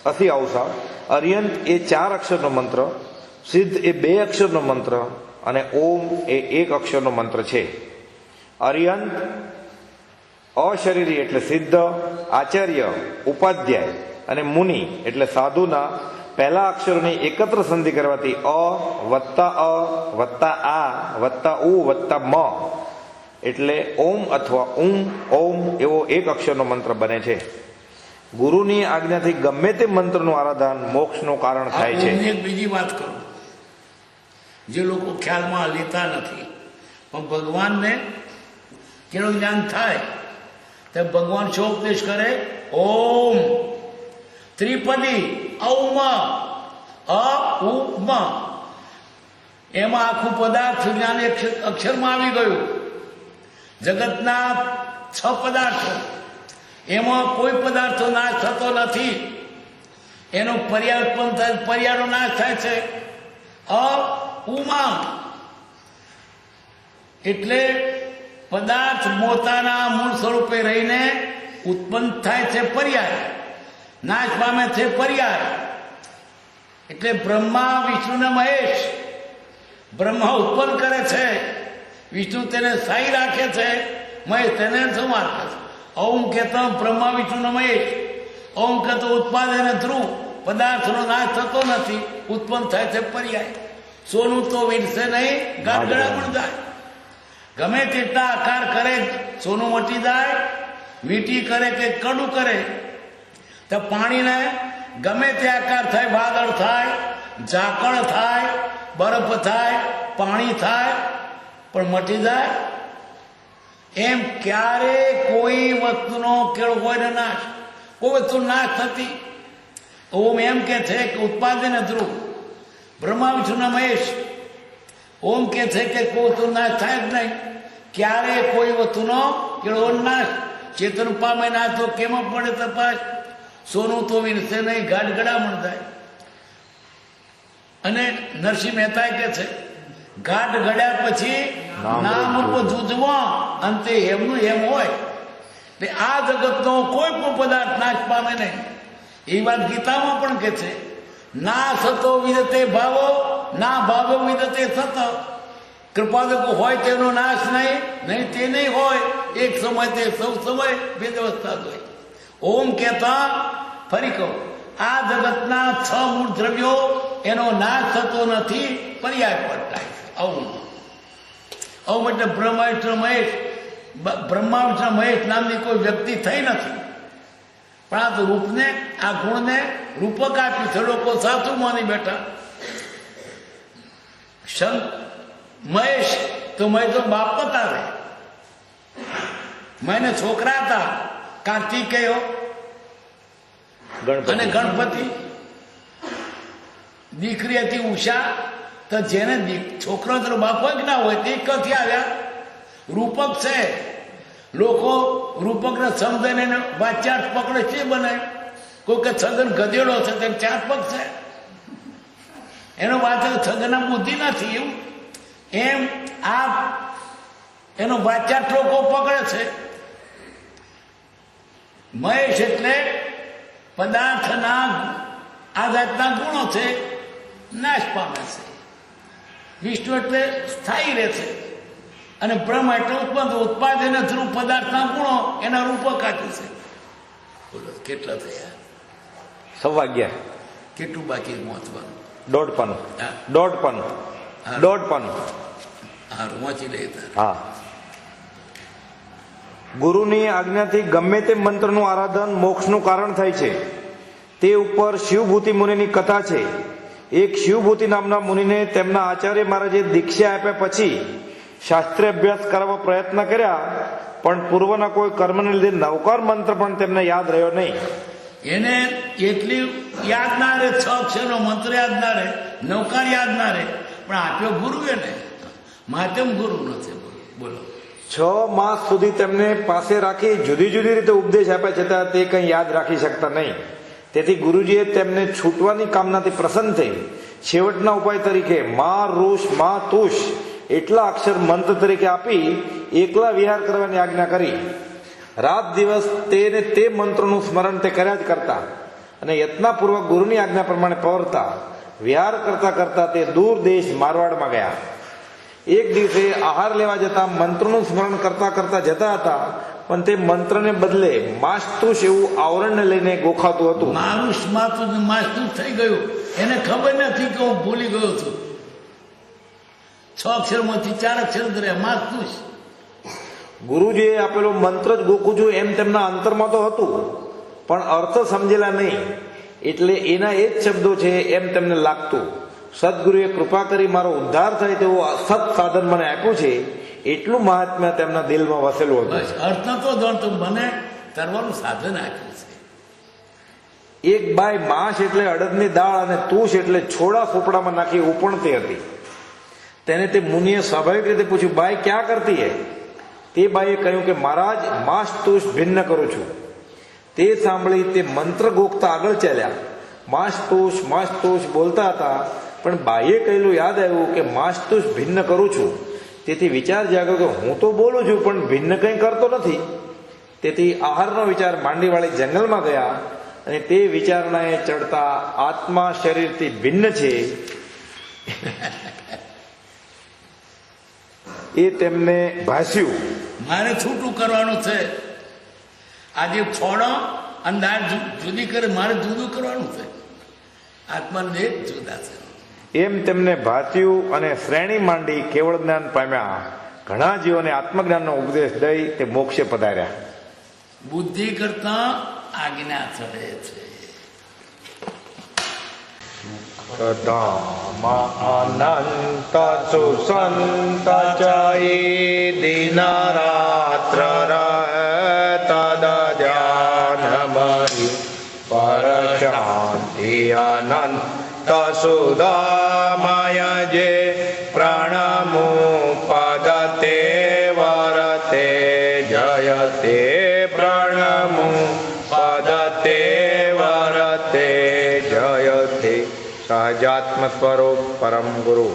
અસી આવસા. અરિયંત એ 4 અક્ષરનો મંત્ર, સિદ્ધ એ 2 અક્ષરનો મંત્ર અને ઓમ એ 1 અક્ષરનો મંત્ર છે. અરિયંત અશરીરી એટલે સિદ્ધ, આચાર્ય ઉપાધ્યાય અને મુનિ એટલે સાધુના પહેલા અક્ષરોની એકત્ર સંધિ કરવાથી અ વત્તા આ વત્તા ઉ વત્તા મ એટલે ઓમ અથવા ઓમ એવો 1 અક્ષરનો મંત્ર બને છે. ગુરુની આજ્ઞાથી ગમે તે મંત્રનું આરાધન મોક્ષનું કારણ થાય છે. એક બીજી વાત કરું, જે લોકો ખ્યાલમાં લેતા નથી, પણ ભગવાનને કેનું જ્ઞાન થાય તો ભગવાન શું ઉપદેશ કરે? ઓમ ત્રિપદી ઔમ અ એમાં આખું પદાર્થ જ્ઞાન અક્ષરમાં આવી ગયું. જગતના 6 પદાર્થો, એમાં કોઈ પદાર્થો નાશ થતો નથી. એનો પર્યાય ઉત્પન્ન થાય, પર્યાયનો નાશ થાય છે. ઉમા એટલે પદાર્થ પોતાના મૂળ સ્વરૂપે રહીને ઉત્પન્ન થાય છે પર્યાય, નાશ પામે છે પર્યાય. એટલે બ્રહ્મા વિષ્ણુ ને મહેશ, બ્રહ્મા ઉત્પન્ન કરે છે, વિષ્ણુ તેને સ્થાયી રાખે છે, મહેશ તેને સંહાર કરે છે. ઓમ કહેતો બ્રહ્મા વિષ્ણુ ને મહેશ, ઓમ કહેતો ઉત્પાદન ધ્રુવ, પદાર્થનો નાશ થતો નથી, ઉત્પન્ન થાય છે પર્યાય. સોનું તો વીરશે નહીં, ગાઢગડા પણ જાય. ગમે તેટલા આકાર કરે સોનું મટી જાય, વીંટી કરે કે કડું કરે તો પાણીને ગમે તે આકાર થાય, વાદળ થાય, ઝાકળ થાય, બરફ થાય, પાણી થાય, પણ મટી જાય. એમ ક્યારે કોઈ વસ્તુનો કેળો હોય ને નાશ, કોઈ વસ્તુ નાશ થતી. ઓમ એમ કે છે કે ઉત્પાદન ધ્રુવ, બ્રહ્મા વિષ્ણુ મહેશ ઓમ કે છે કે કોઈ વસ્તુ નાશ થાય જ નહીં. ક્યારે કોઈ વસ્તુનો કેળવો નાશ, ચેતન પામે ના તો કેમાં પડે તપાસ. સોનું તો વીરશે નહીં, ગાઢગડા મણ જાય. અને નરસિંહ મહેતા કે છે ગાઢ ગળ્યા પછી નામ રૂપ જૂજવા, અંતે એમનું એમ હોય. એટલે આ જગતનો કોઈ પણ પદાર્થ નાશ પામે નહીં. એ વાત ગીતામાં પણ કે છે, ના સતો વિદતે ભાવો, ના ભાવો વિદતે સત. કૃપાદકો હોય તેનો નાશ નહીં, નહીં તે નહીં હોય. એક સમય તે સૌ સમય ભેદ અવસ્થા હોય. ઓમ કહેતા ફરી કહું, આ જગતના 6 મૂળ દ્રવ્યો એનો નાશ થતો નથી, પર્યાય પટાય છે. ઓમ એટલે બ્રહ્મા વિષ્ણુ મહેશ, બ્રહ્મા વિષ્ણુ મહેશ નામની કોઈ વ્યક્તિ થઈ નથી, પણ આ રૂપને, આ ગુણને રૂપક આપ્યું છે. લોકો સાચું માની બેઠા. મહેશ તો મહેશ તો બાપ બતાવે. મને છોકરા હતા કાર્તિકેય અને ગણપતિ. દીકરી હતી ઉષા. તો જેને છોકરો તો બાપ જ ના હોય તે ક્યાંથી આવ્યા? રૂપક છે. લોકો રૂપકને સમજાઈને એને વાચાટ પકડે છે બને. કોઈ કે છગન ગધેડો છે તે 4 પગ છે, એનો વાત છગનના બુદ્ધિ નથી. એવું એમ આ એનો વાચાટ લોકો પકડે છે. મહેશ એટલે પદાર્થના આ જાતના ગુણો છે, નાશ પામે છે. વિષ્ણુ એટલે સ્થાયી રહે છે. અને બ્રહ્મ એટલે ઉત્પાદન ધ્રુવ, પદાર્થના ગુણો એના રૂપક આપ્યું છે. બોલો કેટલા થયા? 11:15. કેટલું બાકી પહોંચવાનું? 1.5 પાનું. 1.5 પાનું. 1.5 પાનું. હા, વાંચી લે. હા. ગુરુની આજ્ઞાથી ગમે તે મંત્રનું આરાધન મોક્ષનું કારણ થાય છે. તે ઉપર શિવભૂતિ મુનિની કથા છે. એક શિવભૂતિ નામના મુનિને તેમના આચાર્ય મહારાજે દીક્ષા આપ્યા પછી શાસ્ત્રીય અભ્યાસ કરવા પ્રયત્ન કર્યા, પણ પૂર્વના કોઈ કર્મને લીધે નવકાર મંત્ર પણ તેમને યાદ રહ્યો નહીં. એને એટલી યાદ ના રહે, 6 અક્ષરનો મંત્ર યાદ ના રહે, નવકાર યાદ ના રહે, પણ આપ્યો ગુરુ એને માધ્યમ ગુરુ નથી. બોલો 6 માસ સુધી તેમને પાસે રાખી જુદી જુદી રીતે ઉપદેશ આપ્યા છતાં તે કંઈ યાદ રાખી શકતા નહીં. તેથી ગુરુજીએ તેમને છૂટવાની કામનાથી પ્રસન્ન થઈ છેવટના ઉપાય તરીકે મા ઋષ મા તુષ એટલા અક્ષર મંત્ર તરીકે આપી એકલા વિહાર કરવાની આજ્ઞા કરી. રાત દિવસ તેને તે મંત્રોનું સ્મરણ તે કર્યા જ કરતા અને યત્નપૂર્વક ગુરુની આજ્ઞા પ્રમાણે પવરતા વિહાર કરતા કરતા તે દૂર દેશ મારવાડમાં ગયા. એક દિવસે આહાર લેવા જતા મંત્રનું સ્મરણ કરતા કરતા જતા હતા, પણ તે મંત્રને બદલે માસ્તુષ એવું આવરણને લઈને ગોખાતું હતું. માસ્તુષ થઈ ગયું, એને ખબર નથી કે હું ભૂલી ગયો છું. 6 અક્ષરમાંથી 4 અક્ષર રહ્યા માસ્તુષ. ગુરુજીએ આપેલો મંત્ર જ ગોખું છું એમ તેમના અંતરમાં તો હતું, પણ અર્થ સમજેલા નહીં, એટલે એના એ જ શબ્દો છે એમ તેમને લાગતું. સદગુરુએ કૃપા કરી મારો ઉદ્ધાર થાય તેવું સત સાધન મને આપ્યું છે, એટલું મહાત્મ્ય તેમના દિલમાં વસેલું હતું. અર્થ નતો જાણતો, મને તરવાનું સાધન આપ્યું છે. એક બાઈ માંસ એટલે અડદની દાળ અને તુષ એટલે છોડા સોપડામાં નાખી ઉપણતી હતી. તેને તે મુનિએ સ્વાભાવિક રીતે પૂછ્યું, બાઈ ક્યાં કરતી હે? તે બાઈએ કહ્યું કે મહારાજ માંસ તુષ ભિન્ન કરું છું. તે સાંભળી તે મંત્ર ગોખતા આગળ ચાલ્યા. માંસ તુષ બોલતા હતા, પણ બાઈએ કહેલું યાદ આવ્યું કે માંસ તુષ ભિન્ન કરું છું. તેથી વિચાર જાગ્યો કે હું તો બોલું છું પણ ભિન્ન કંઈ કરતો નથી. તેથી આહારનો વિચાર માંડીવાળી જંગલમાં ગયા અને તે વિચારણાએ ચડતા આત્મા શરીરથી ભિન્ન છે એ તેમને ભાસ્યું. મારે છૂટું કરવાનું છે. આજે ફોડો અને દાળ જુદી કરે, મારે જુદું કરવાનું છે. આત્મા દેહ જુદા છે. એમ તેમને ભાત્યું અને શ્રેણી માંડી કેવળ જ્ઞાન પામ્યા. ઘણા જીવોને આત્મજ્ઞાનનો ઉપદેશ દઈ તે મોક્ષે પધાર્યા. બુદ્ધિ કરતા આજ્ઞા ચડે છે. અનંત સુસંત ચયે દિનરાત્ર તદ ધ્યાનમયી પર શાંતિ અનંત સુદામય જે પ્રણમુપદતે વરતે જયતે પ્રણમુપદતે વરતે જયતે સહજાત્મ સ્વરૂપ પરમ ગુરુ.